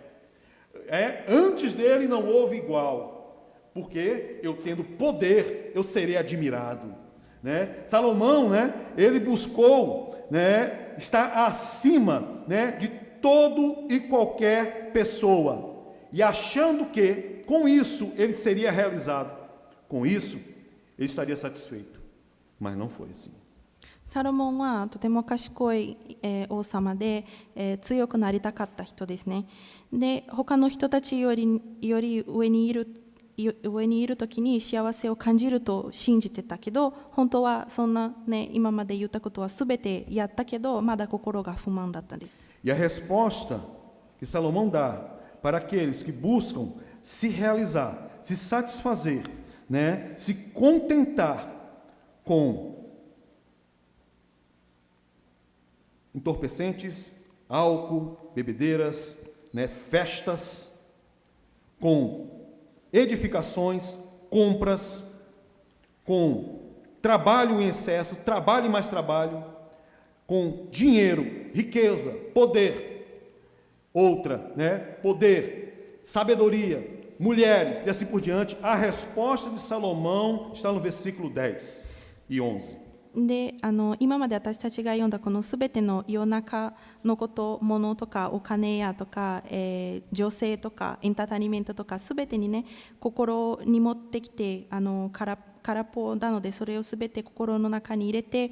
Antes dele não houve igual, porque eu tendo poder, eu serei admirado, né? Salomão, né, ele buscou, né, estar acima, né, de todo e qualquer pessoa, e achando que com isso ele seria realizado, com isso ele estaria satisfeito, mas não foi assim. サロモンはとても賢い、王様で、強くなりたかった人ですね。で、他の人たちより上にいる時に幸せを感じると信じてたけど、本当はそんなね、今まで言ったことはすべてやったけど、まだ心が不満だったんです。E a resposta que Salomão dá para aqueles que buscam se realizar, se satisfazer, né, se contentar com entorpecentes, álcool, bebedeiras, né, festas, com edificações, compras, com trabalho em excesso, trabalho e mais trabalho, com dinheiro, riqueza, poder, outra, né, poder, sabedoria, mulheres e assim por diante. A resposta de Salomão está no versículo 10 e 11. で、今まで私たちが読んだこのすべての世の中のこと、物とかお金やとか、女性とかエンターテインメントとかすべてにね、心に持ってきて空っぽなので、それをすべて心の中に入れて、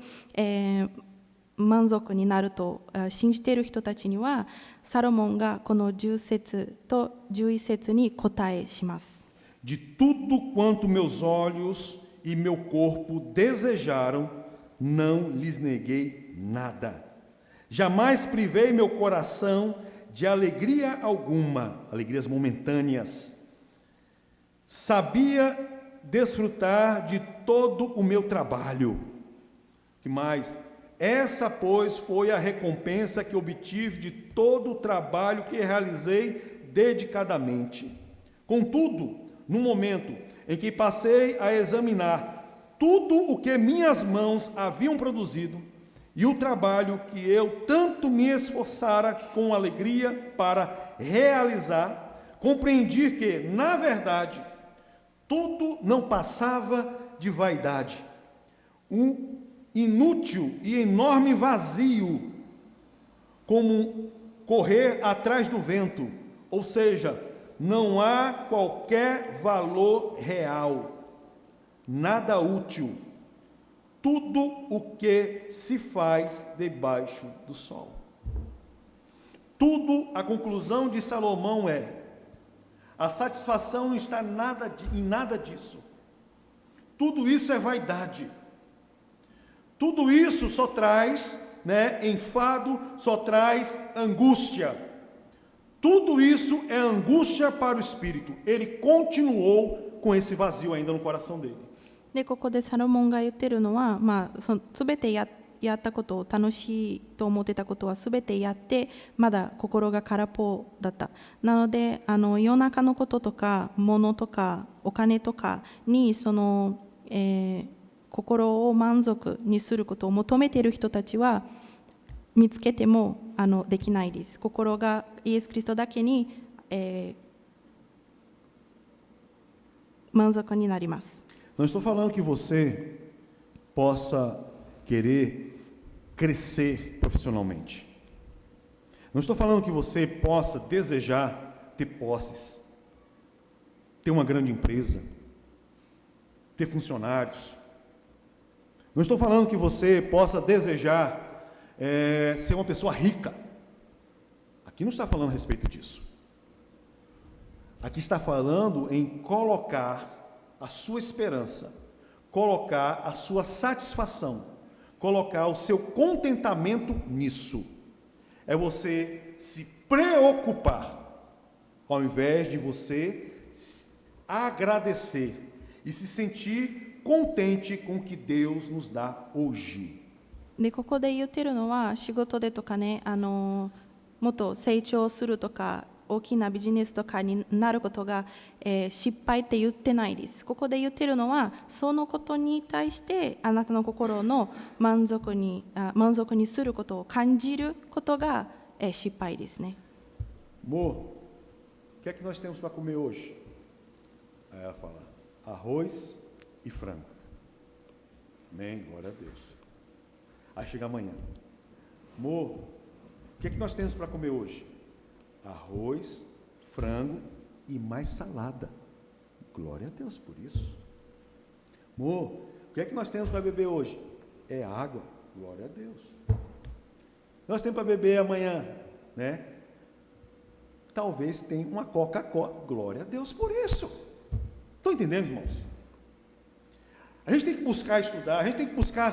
満足になると信じている人たちには、サロモンがこの10節と11節に答えします。De tudo quanto meus olhos e meu corpo desejaram, não lhes neguei nada. Jamais privei meu coração de alegria alguma, alegrias momentâneas. Sabia desfrutar de todo o meu trabalho. Que mais? Essa, pois, foi a recompensa que obtive de todo o trabalho que realizei dedicadamente. Contudo, no momento em que passei a examinar tudo o que minhas mãos haviam produzido, e o trabalho que eu tanto me esforçara com alegria para realizar, compreendi que, na verdade, tudo não passava de vaidade, um inútil e enorme vazio, como correr atrás do vento, ou seja, não há qualquer valor real, nada útil, tudo o que se faz debaixo do sol. Tudo, a conclusão de Salomão é: a satisfação não está em nada disso. Tudo isso é vaidade. Tudo isso só traz, enfado, só traz angústia. Tudo isso é angústia para o espírito. Ele continuou com esse vazio ainda no coração dele. でここでサロモンが言ってるのは、全てやったことを、楽しいと思ってたことは全てやって、まだ心が空っぽだった。なので世の中のこととか物とかお金とかに心を満足にすることを求めている人たちは見つけてもできないです。心がイエス・キリストだけに、満足になります。Não estou falando que você possa querer crescer profissionalmente. Não estou falando que você possa desejar ter posses, ter uma grande empresa, ter funcionários. Não estou falando que você possa desejar ser uma pessoa rica. Aqui não está falando a respeito disso. Aqui está falando em colocar a sua esperança, colocar a sua satisfação, colocar o seu contentamento nisso. É você se preocupar, ao invés de você agradecer e se sentir contente com o que Deus nos dá hoje. でここで言ってるのは、仕事でとかね、もっと成長するとか大きなビジネスとかになることが、失敗って言ってないです。ここで言ってるのは、そのことに対してあなたの心の満足にすることを感じることが、失敗ですね。Amor, o que é que nós temos para comer hoje? Aí ela fala: arroz e frango. Amém, glória a Deus. Aí chega amanhã: amor, o que é que nós temos para comer hoje? Arroz, frango e mais salada. Glória a Deus por isso. Amor, o que é que nós temos para beber hoje? É água. Glória a Deus. Nós temos para beber amanhã, Talvez tenha uma Coca-Cola. Glória a Deus por isso. Estão entendendo, irmãos? A gente tem que buscar estudar, a gente tem que buscar,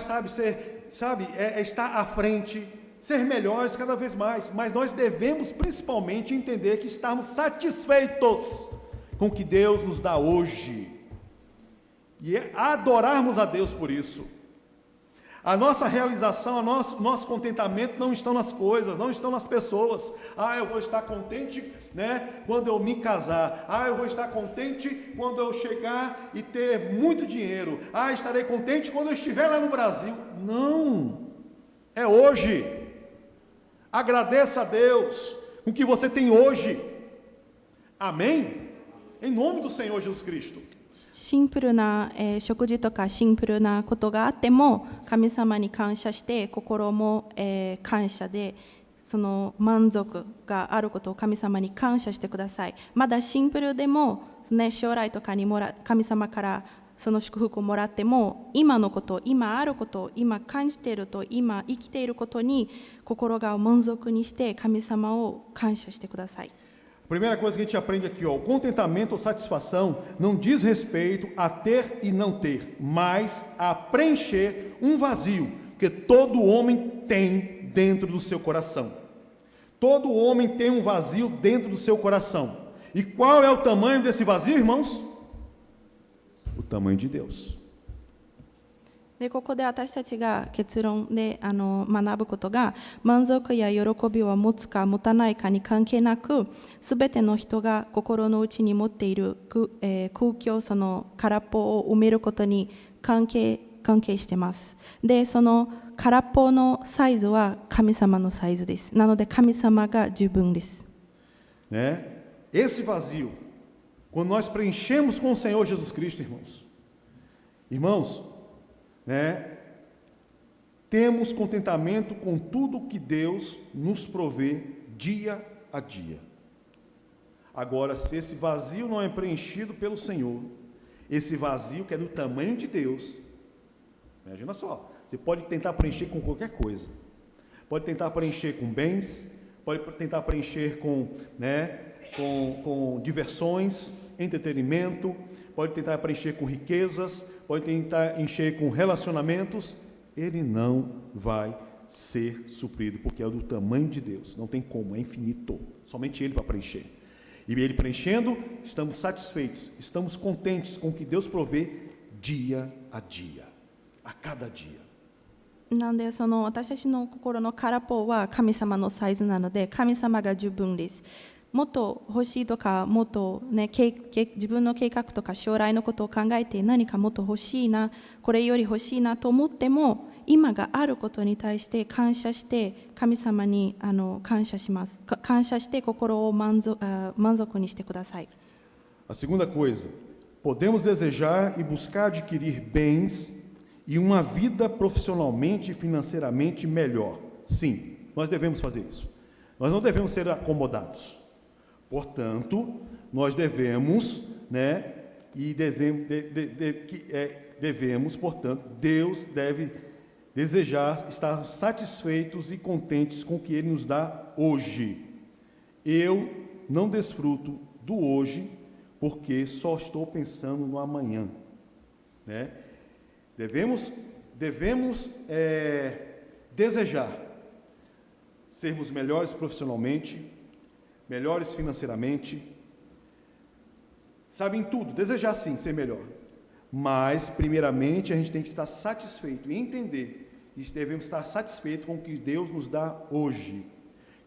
estar à frente, ser melhores cada vez mais, mas nós devemos principalmente entender que estamos satisfeitos com o que Deus nos dá hoje e adorarmos a Deus por isso. A nossa realização, nosso contentamento não estão nas coisas, não estão nas pessoas. Eu vou estar contente, quando eu me casar. Eu vou estar contente quando eu chegar e ter muito dinheiro. Estarei contente quando eu estiver lá no Brasil. Não, é hoje. Agradeça a Deus com o que você tem hoje. Amém? Em nome do Senhor Jesus Cristo. シンプルな、食事とかシンプルなことがあっても神様に感謝して心も、感謝でその満足があることを神様に感謝してください。まだシンプルでも、将来とかに神様からその祝福をもらっても今のこと、今あること、今感じていると、今生きていることに心が満足にして神様を感謝してください。Primeira coisa que a gente aprende aqui, o contentamento ou satisfação não diz respeito a ter e não ter, mas a preencher um vazio que todo homem tem dentro do seu coração. Todo homem tem um vazio dentro do seu coração. E qual é o tamanho desse vazio, irmãos? O tamanho de Deus. でここで私たちが結論で学ぶことが、満足や喜びを持つか持たないかに関係なく、すべての人が心の内に持っている空虚、その空っぽを埋めることに関係しています。でその空っぽのサイズは神様のサイズです。なので神様が十分です。Né? Esse vazio, quando nós preenchemos com o Senhor Jesus Cristo, irmãos, né? Temos contentamento com tudo que Deus nos provê dia a dia. Agora, se esse vazio não é preenchido pelo Senhor, esse vazio que é do tamanho de Deus, imagina só, você pode tentar preencher com qualquer coisa. Pode tentar preencher com bens, pode tentar preencher com, né, com diversões, entretenimento, pode tentar preencher com riquezas, pode tentar encher com relacionamentos. Ele não vai ser suprido, porque é do tamanho de Deus, não tem como, é infinito, somente Ele para preencher. E Ele preenchendo, estamos satisfeitos, estamos contentes com o que Deus provê dia a dia, a cada dia. なんで私たちの心の空っぽは神様のサイズなので、神様が十分です。もっと欲しいとか、もっと、ね、自分の計画とか将来のことを考えて何かもっと欲しいな、これより欲しいなと思っても、今があることに対して感謝して神様に感謝します。感謝して心を満足にしてください。A segunda coisa, podemos desejar e buscar adquirir bens e uma vida profissionalmente e financeiramente melhor. Sim, nós devemos fazer isso. Nós não devemos ser acomodados. Portanto, nós devemos, né, devemos, portanto, Deus deve desejar estar satisfeitos e contentes com o que Ele nos dá hoje. Eu não desfruto do hoje porque só estou pensando no amanhã, né? Devemos desejar sermos melhores profissionalmente, melhores financeiramente, sabe, em tudo, desejar sim ser melhor, mas primeiramente a gente tem que estar satisfeito e entender e devemos estar satisfeitos com o que Deus nos dá hoje.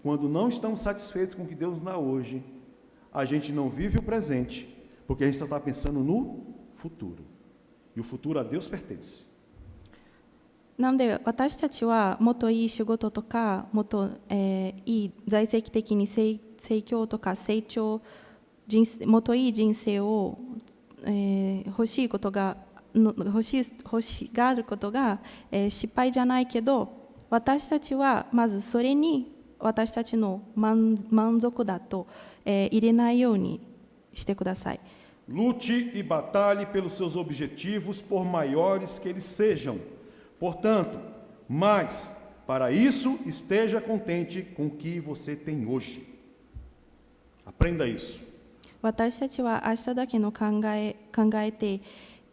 Quando não estamos satisfeitos com o que Deus nos dá hoje, a gente não vive o presente, porque a gente só está pensando no futuro. E o futuro a Deus pertence. なので私たちはもっといい仕事とか、もっと、いい財政的に成長とか成長、もっといい人生を、欲しがることが、失敗じゃないけど、私たちはまずそれに私たちの満足だと、入れないようにしてください。Lute e batalhe pelos seus objetivos, por maiores que eles sejam. Portanto, mas, para isso, esteja contente com o que você tem hoje. Aprenda isso. 私たちは明日だけの考えて、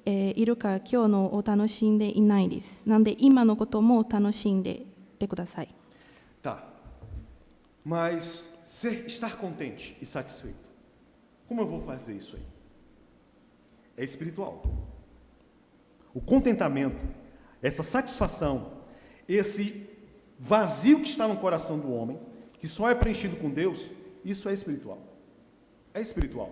いるか今日のを楽しんでいないです。なので今のことも楽しんでてください。Tá. Mas estar contente e satisfeito. Como eu vou fazer isso aí? É espiritual. O contentamento, essa satisfação, esse vazio que está no coração do homem, que só é preenchido com Deus, isso é espiritual. É espiritual.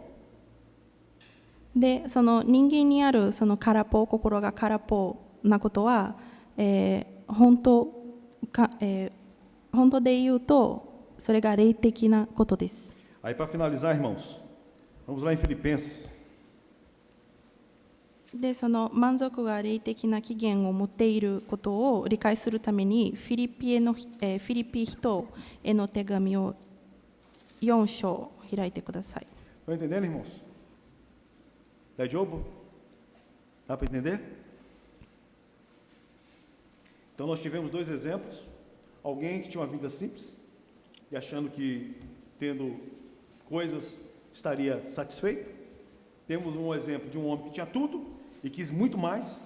で、その人間にあるその空っぽ、心が空っぽなことは、本当で言うと、それが霊的なことです。Aí, para finalizar, irmãos, vamos lá em Filipenses. で、その満足が霊的な起源を持っていることを理解するために、フィリピ人への手紙を4章開いてください。Estão entendendo, irmãos? Dá jogo? Dá para entender? Então, nós tivemos dois exemplos. Alguém que tinha uma vida simples e achando que tendo coisas estaria satisfeito. Temos um exemplo de um homem que tinha tudo e quis muito mais,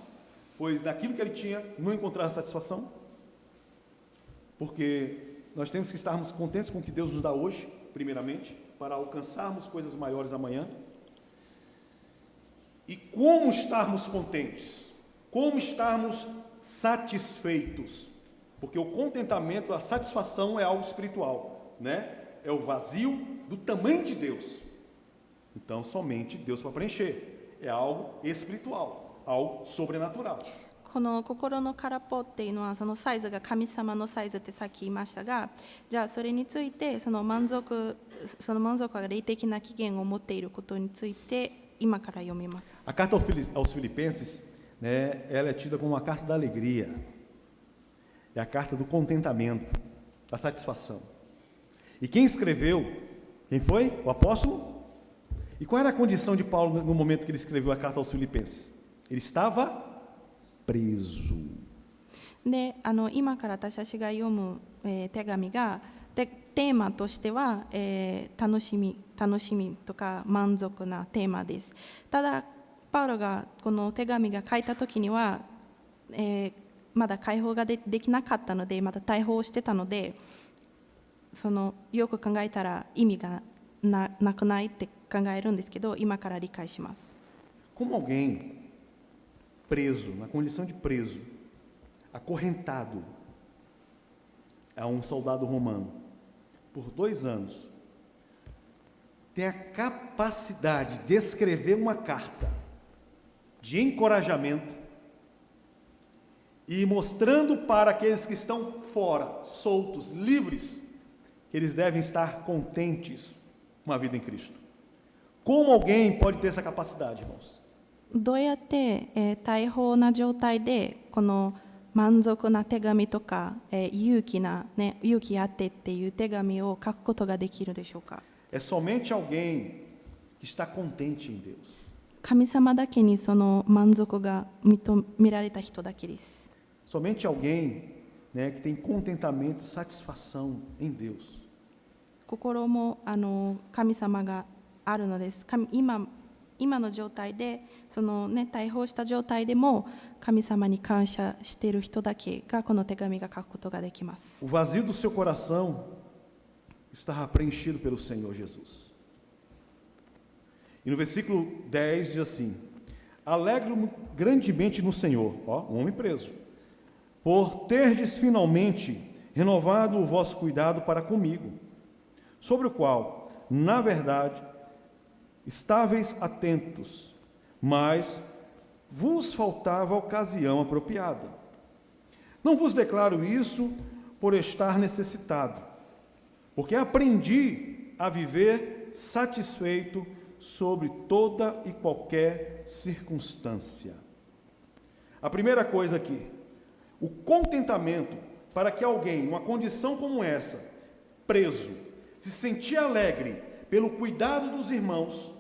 pois daquilo que ele tinha não encontrava satisfação. Porque nós temos que estarmos contentes com o que Deus nos dá hoje, primeiramente, para alcançarmos coisas maiores amanhã. E como estarmos contentes? Como estarmos satisfeitos? Porque o contentamento, a satisfação é algo espiritual, né? É o vazio do tamanho de Deus. Então, somente Deus para preencher. É algo espiritual, algo sobrenatural. この心の空っぽっていうのはそのサイズが神様のサイズってさっき言いましたが、じゃあそれについてその満足が霊的な起源を持っていることについて今から読みます。 A carta aos Filipenses, né, ela é tida como uma carta da alegria, é a carta do contentamento, da satisfação. E quem escreveu, quem foi? O apóstolo? E qual era a condição de Paulo no momento que ele escreveu a carta aos Filipenses? Ele estava preso. で、今から私たちが読む、手紙がテーマとしては、楽しみとか満足なテーマです。ただパウロがこの手紙が書いた時には、まだ解放が できなかったので、まだ逮捕をしてたので、よく考えたら意味が なくないって考えるんですけど、今から理解します。 Como alguém preso, na condição de preso, acorrentado a um soldado romano por 2 anos, tem a capacidade de escrever uma carta de encorajamento e mostrando para aqueles que estão fora, soltos, livres, que eles devem estar contentes com a vida em Cristo. Como alguém pode ter essa capacidade, irmãos? どうやって、大放な状態でこの満足な手紙とか、勇気あってっていう手紙を書くことができるでしょうか。 É somente alguém que está contente em Deus. 神様だけにその満足が認められた人だけです。 Somente alguém, né, que tem contentamento e satisfação em Deus. 心も神様があるのです。今の状態で逮捕した状態でも神様に感謝している人だけがこの手紙が書くことができます。 O vazio do seu coração estará preenchido pelo Senhor Jesus. E no versículo 10 diz assim: Alegro-me grandemente no Senhor, um homem preso, por terdes finalmente renovado o vosso cuidado para comigo, sobre o qual, na verdade, estáveis atentos, mas vos faltava a ocasião apropriada. Não vos declaro isso por estar necessitado, porque aprendi a viver satisfeito sobre toda e qualquer circunstância. A primeira coisa aqui, o contentamento para que alguém, numa condição como essa, preso, se sentir alegre pelo cuidado dos irmãos,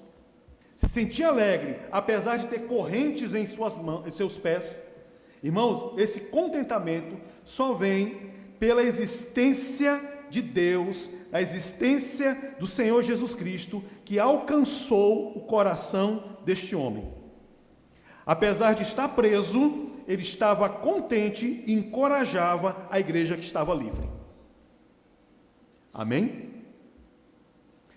se sentir alegre apesar de ter correntes em seus pés. Irmãos, esse contentamento só vem pela existência de Deus, a existência do Senhor Jesus Cristo, que alcançou o coração deste homem. Apesar de estar preso, ele estava contente e encorajava a igreja que estava livre. Amém?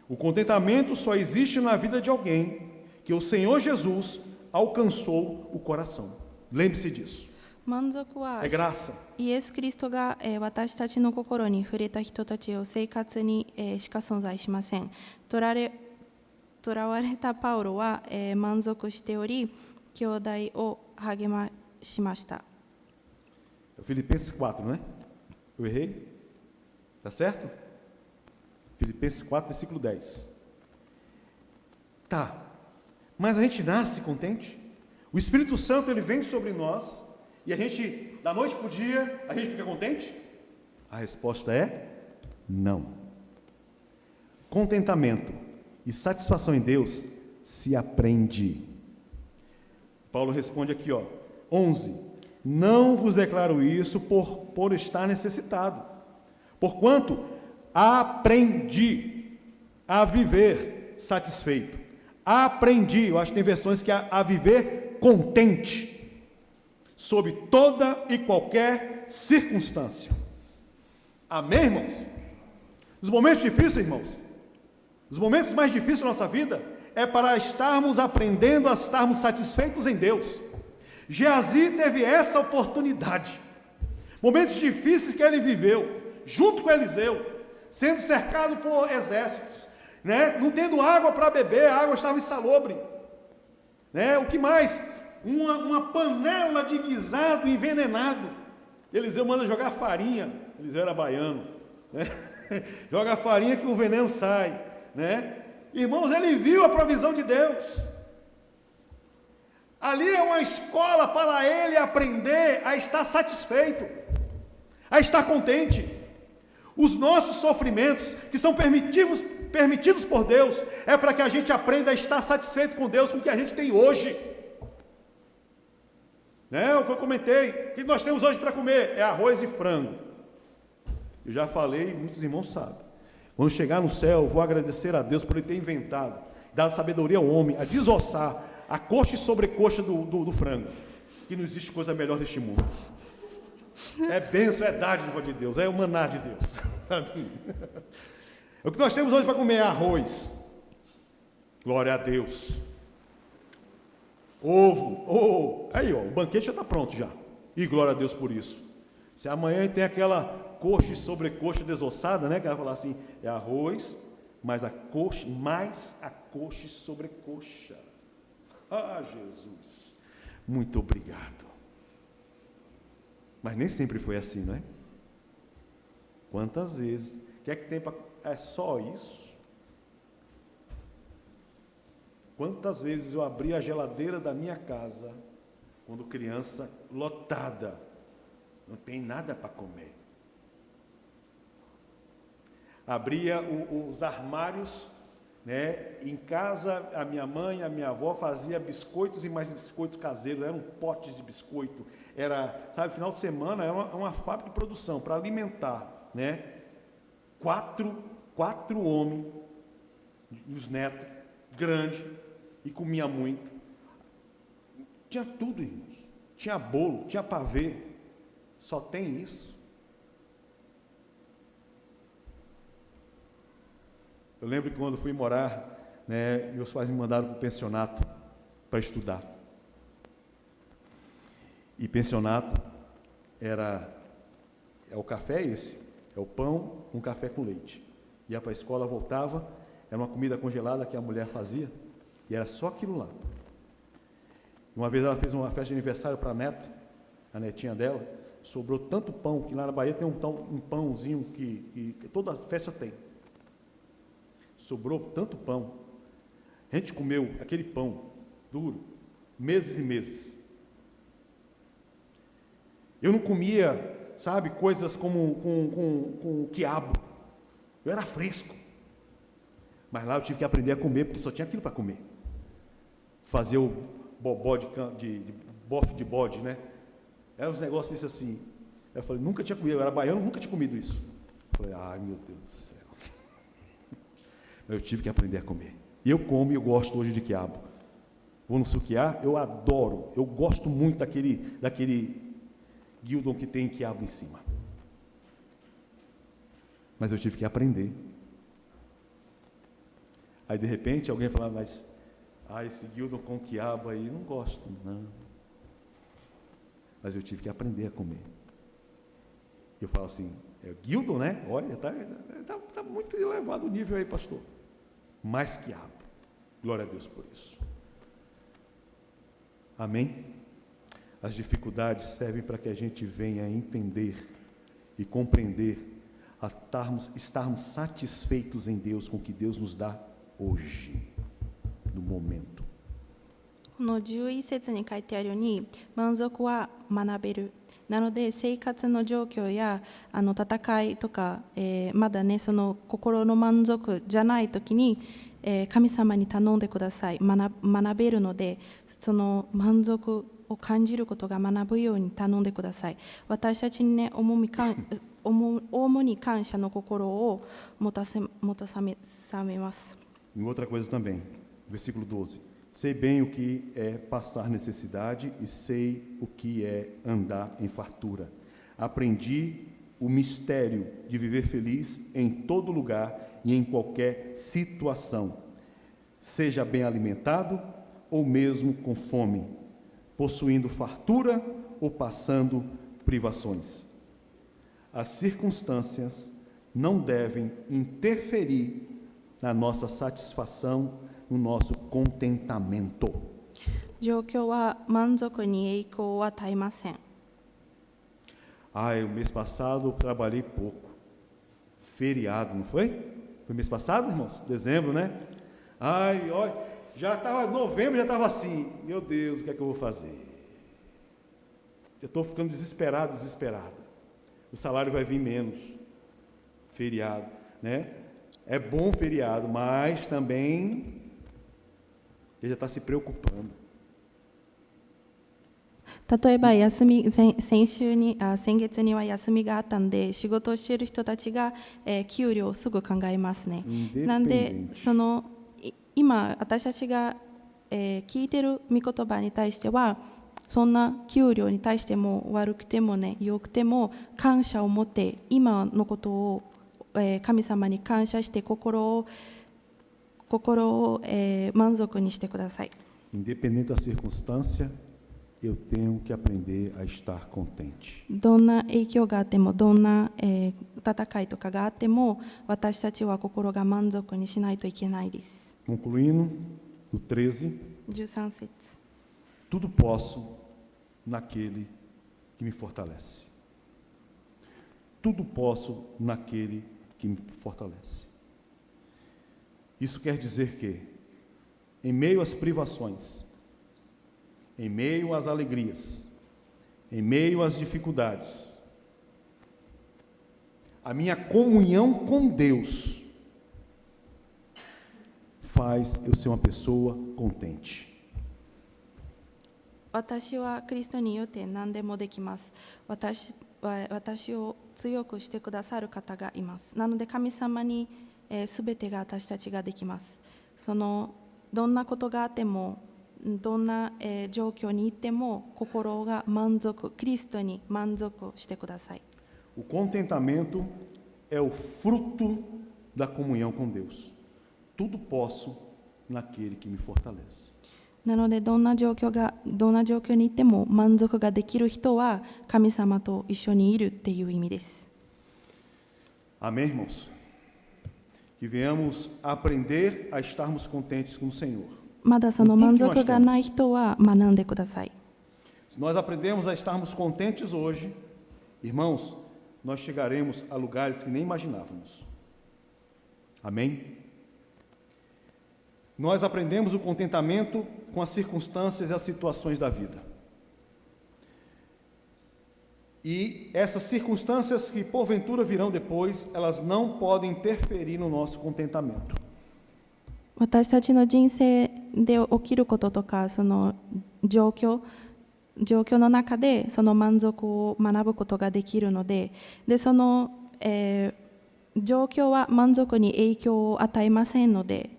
O contentamento só existe na vida de alguém que o Senhor Jesus alcançou o coração. Lembre-se disso. 満足は É graça. イエス・キリストが私たちの心に触れた人たちを生活にしか存在しません。囚われたパウロは満足しており、兄弟を励ましました。 Filipenses 4, não é? Eu errei? Tá certo? Filipenses 4, versículo 10. Tá, mas a gente nasce contente? O Espírito Santo, ele vem sobre nós e a gente, da noite para o dia, a gente fica contente? A resposta é não. Contentamento e satisfação em Deus se aprende. Paulo responde aqui, 11. Não vos declaro isso por estar necessitado, porquanto aprendi a viver satisfeito. Aprendi, eu acho que tem versões que a viver contente, sob toda e qualquer circunstância. Amém, irmãos? Os momentos difíceis, irmãos, os momentos mais difíceis da nossa vida é para estarmos aprendendo a estarmos satisfeitos em Deus. Geazi teve essa oportunidade. Momentos difíceis que ele viveu, junto com Eliseu, sendo cercado por exércitos, né? Não tendo água para beber, a água estava insalubre, né? O que mais? uma panela de guisado envenenado. Eliseu manda jogar farinha. Eliseu era baiano, né? Joga farinha que o veneno sai, né? Irmãos, ele viu a provisão de Deus. Ali é uma escola para ele aprender a estar satisfeito, a estar contente. Os nossos sofrimentos, que são permitidos por Deus, é para que a gente aprenda a estar satisfeito com Deus, com o que a gente tem hoje. Né? O que eu comentei, o que nós temos hoje para comer é arroz e frango. Eu já falei, muitos irmãos sabem. Quando chegar no céu, eu vou agradecer a Deus por ele ter inventado, dado sabedoria ao homem, a desossar a coxa e sobrecoxa do frango. Que não existe coisa melhor neste mundo. É bênção, é dádiva de Deus, é o maná de Deus. O que nós temos hoje para comer é arroz. Glória a Deus. Ovo. Aí, ó, o banquete já está pronto já. E glória a Deus por isso. Se amanhã tem aquela coxa e sobrecoxa desossada, né? Que vai falar assim, é arroz, mais a coxa e sobrecoxa. Ah, Jesus, muito obrigado. Mas nem sempre foi assim, não é? Quantas vezes? O que é que tem para... É só isso? Quantas vezes eu abri a geladeira da minha casa, quando criança, lotada, não tem nada para comer. Abria os armários, né? Em casa, a minha mãe, a minha avó fazia biscoitos e mais biscoitos caseiros, eram potes de biscoito, era, sabe, final de semana, era uma fábrica de produção, para alimentar, né? Quatro homens, os netos, grandes, e comia muito. Tinha tudo, irmãos. Tinha bolo, tinha pavê. Só tem isso. Eu lembro que quando fui morar, né, meus pais me mandaram para o pensionato para estudar. E pensionato é o café esse, é o pão com café com leite. Ia para a escola, voltava, era uma comida congelada que a mulher fazia, e era só aquilo lá. Uma vez ela fez uma festa de aniversário para a neta, a netinha dela, sobrou tanto pão, que lá na Bahia tem um pãozinho que toda festa tem. Sobrou tanto pão. A gente comeu aquele pão duro, meses e meses. Eu não comia, sabe, coisas como com quiabo. Eu era fresco. Mas lá eu tive que aprender a comer, porque só tinha aquilo para comer. Fazer o bobó bofe de bode, né? Era uns negócios desse assim. Eu falei, nunca tinha comido, eu era baiano, nunca tinha comido isso. Eu falei, ai meu Deus do céu. Eu tive que aprender a comer. E eu como e eu gosto hoje de quiabo. Vou no suquiá, eu adoro, eu gosto muito daquele guildon que tem quiabo em cima. Mas eu tive que aprender. Aí de repente alguém fala, mas esse guildon com quiabo aí, não gosto, não. Mas eu tive que aprender a comer. Eu falo assim, é guildon, né? Olha, tá muito elevado o nível aí, pastor. Mais quiabo. Glória a Deus por isso. Amém? As dificuldades servem para que a gente venha entender e compreender, a estarmos satisfeitos em Deus com o que Deus nos dá hoje, no momento. この11節に書いてあるように、満足は学べる。なので生活の状況や戦いとか、まだねその心の満足じゃない時に、神様に頼んでください。学べるので、その満足を感じることが学ぶように頼んでください。私たちにね、主に感謝の心を持たさめます。E outra coisa também, versículo 12. Sei bem o que é passar necessidade e sei o que é andar em fartura. Aprendi o mistério de viver feliz em todo lugar e em qualquer situação, seja bem alimentado ou mesmo com fome, possuindo fartura ou passando privações. As circunstâncias não devem interferir na nossa satisfação, no nosso contentamento. 状況は満足に影響を与えません。Ai, o mês passado eu trabalhei pouco. Feriado, não foi? Foi mês passado, irmãos? Dezembro, né? Ai, olha, já estava, novembro já estava assim. Meu Deus, o que é que eu vou fazer? Eu estou ficando desesperado. O salário vai vir menos. Feriado, né? É bom feriado, mas também ele já está se preocupando. 例えば先月には休みがあったんで、仕事をしている人たちが、給料をすぐ考えますね。なんで今私たちが、聞いている御言葉に対しては、そんな給料に対しても悪くてもね、良くても感謝を持って今のことを、神様に感謝して心を、満足にしてください。 Independente da circunstância, eu tenho que aprender a estar contente. どんな影響があっても、どんな、戦いとかがあっても、私たちは心が満足にしないといけないです。 Concluindo, no 13, 13節。 tudo posso naquele que me fortalece. Tudo posso naquele que me fortalece. Isso quer dizer que, em meio às privações, em meio às alegrias, em meio às dificuldades, a minha comunhão com Deus faz eu ser uma pessoa contente. 私はキリストによって何でもできます。私を強くしてくださる方がいます。なので神様にすべてが私たちができます。どんなことがあっても、どんな、状況に行っても心が満足、キリストに満足してください。O contentamento é o fruto da comunhão com Deus. Tudo posso naquele que me fortalece. なのでどんな状況に行っても満足ができる人は神様と一緒にいるっていう意味です。 Amém, irmãos? Que venhamos aprender a estarmos contentes com o Senhor. まだその満足がない人は学んでください。 Se nós aprendemos a estarmos contentes hoje, irmãos, nós chegaremos a lugares que nem imaginávamos. Amém? Nós aprendemos o contentamento com as circunstâncias e as situações da vida. E essas circunstâncias que porventura virão depois, elas não podem interferir no nosso contentamento. 私たちの人生で起きることとか、その状況の中でその満足を学ぶことができるので、その、状況は満足に影響を与えませんので。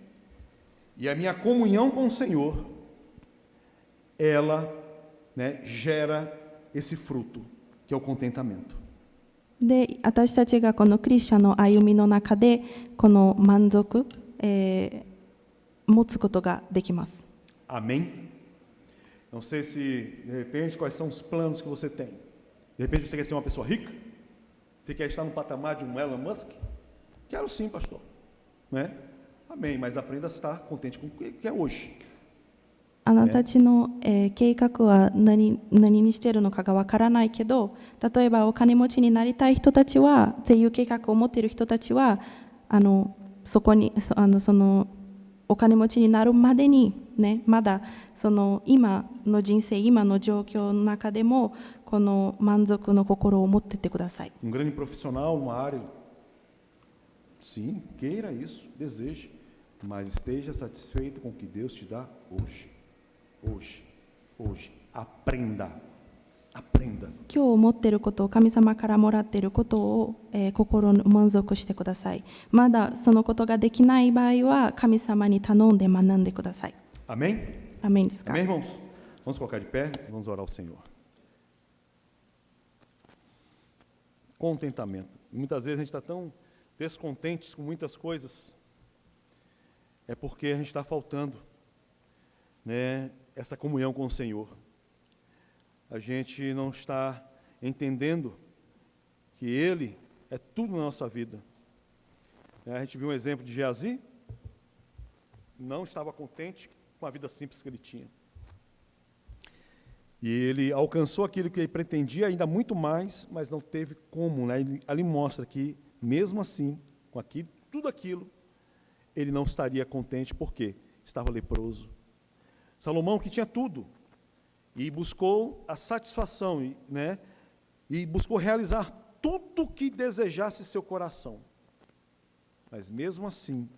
E a minha comunhão com o Senhor, ela, né, gera esse fruto, que é o contentamento. で、私たちがこのクリスチャンの歩みの中でこの満足、持つことができます。 Amém? Não sei se, de repente, quais são os planos que você tem. De repente, você quer ser uma pessoa rica? Você quer estar no patamar de um Elon Musk? Quero sim, pastor. Né? Amém, mas aprenda a estar contente com o que é hoje. あなたたちの、計画は何にしているのかがわからないけど、例えばお金持ちになりたい人たちは、っていう計画を持っている人たちは、そのお金持ちになるまでに、ね、まだその今の人生、今の状況の中でもこの満足の心を持っていってください。Grande profissional numa área, sim, queira isso, deseje, mas esteja satisfeito com o que Deus te dá hoje. Hoje, aprenda. 今日持っていることを、神様からもらっていることを、心の満足してください。まだそのことができない場合は神様に頼んで学んでください。 Amém? アメンですか？ Amém, irmãos? Vamos colocar de pé, vamos orar ao Senhor. Contentamento. Muitas vezes a gente está tão descontentes com muitas coisas, é porque a gente está faltando, né, essa comunhão com o Senhor. A gente não está entendendo que Ele é tudo na nossa vida. A gente viu um exemplo de Geazi, não estava contente com a vida simples que ele tinha. E ele alcançou aquilo que ele pretendia, ainda muito mais, mas não teve como, né? Ele ali mostra que, mesmo assim, com aquilo, tudo aquilo, ele não estaria contente, porque estava leproso. Salomão, que tinha tudo, e buscou a satisfação, né? E buscou realizar tudo o que desejasse seu coração. Mas mesmo assim,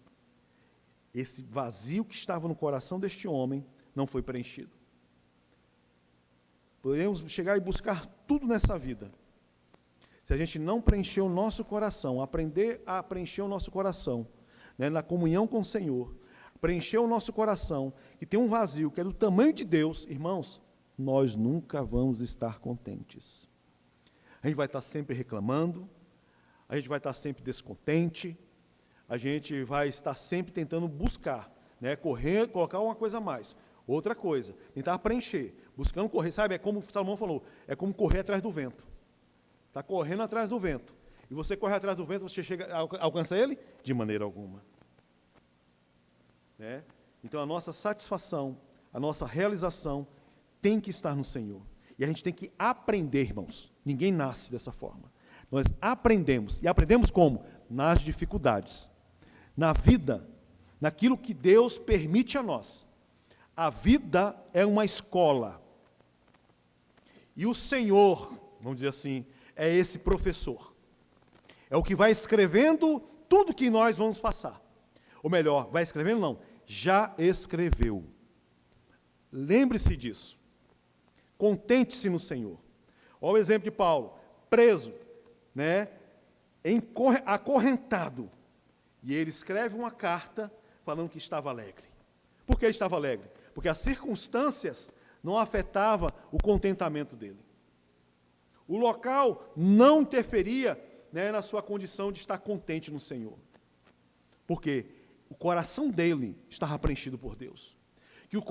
esse vazio que estava no coração deste homem não foi preenchido. Podemos chegar e buscar tudo nessa vida. Se a gente não preencher o nosso coração, aprender a preencher o nosso coração, né, na comunhão com o Senhor, preencher o nosso coração, que tem um vazio que é do tamanho de Deus, irmãos, nós nunca vamos estar contentes. A gente vai estar sempre reclamando, a gente vai estar sempre descontente, a gente vai estar sempre tentando buscar, né, correr, colocar uma coisa a mais. Outra coisa, tentar preencher, buscando correr, sabe, é como o Salomão falou, é como correr atrás do vento. Está correndo atrás do vento. E você corre atrás do vento, você alcança ele? De maneira alguma. Né? Então a nossa satisfação, a nossa realização tem que estar no Senhor. E a gente tem que aprender, irmãos. Ninguém nasce dessa forma. Nós aprendemos. E aprendemos como? Nas dificuldades. Na vida, naquilo que Deus permite a nós. A vida é uma escola. E o Senhor, vamos dizer assim, é esse professor. É o que vai escrevendo tudo que nós vamos passar. Ou melhor, vai escrevendo não, já escreveu. Lembre-se disso. Contente-se no Senhor. Olha o exemplo de Paulo, preso, né, acorrentado. E ele escreve uma carta falando que estava alegre. Por que ele estava alegre? Porque as circunstâncias não afetavam o contentamento dele. O local não interferia, né, na sua condição de estar contente no Senhor. Porque o coração dele estava preenchido por Deus. Que o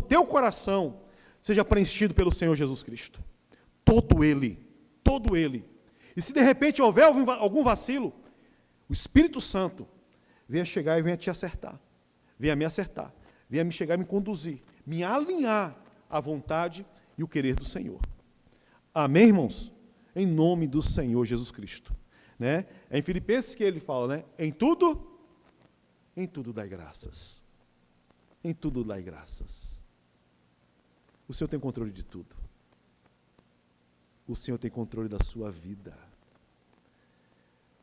teu coração, seja preenchido pelo Senhor Jesus Cristo. Todo ele. E se de repente houver algum vacilo, o Espírito Santo venha chegar e venha te acertar. Venha me acertar. Venha me chegar e me conduzir. Me alinhar à vontade e o querer do Senhor. Amém, irmãos? Em nome do Senhor Jesus Cristo. Né? É em Filipenses que ele fala, né? Em tudo dai graças. Em tudo dai graças. O Senhor tem controle de tudo. O Senhor tem controle da sua vida.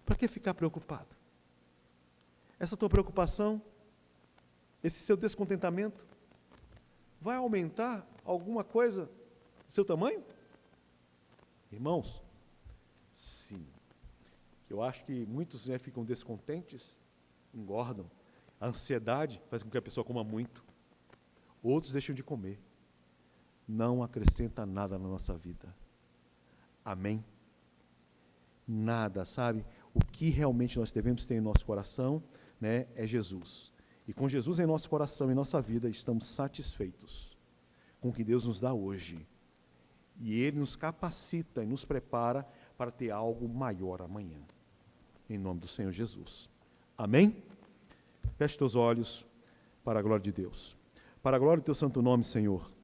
Para que ficar preocupado? Essa tua preocupação, esse seu descontentamento, vai aumentar alguma coisa do seu tamanho? Irmãos, sim. Eu acho que muitos, né, ficam descontentes, engordam. A ansiedade faz com que a pessoa coma muito. Outros deixam de comer. Não acrescenta nada na nossa vida. Amém? Nada, sabe? O que realmente nós devemos ter em nosso coração, né, é Jesus. E com Jesus em nosso coração, em nossa vida, estamos satisfeitos com o que Deus nos dá hoje. E Ele nos capacita e nos prepara para ter algo maior amanhã. Em nome do Senhor Jesus. Amém? Feche teus olhos para a glória de Deus. Para a glória do teu santo nome, Senhor.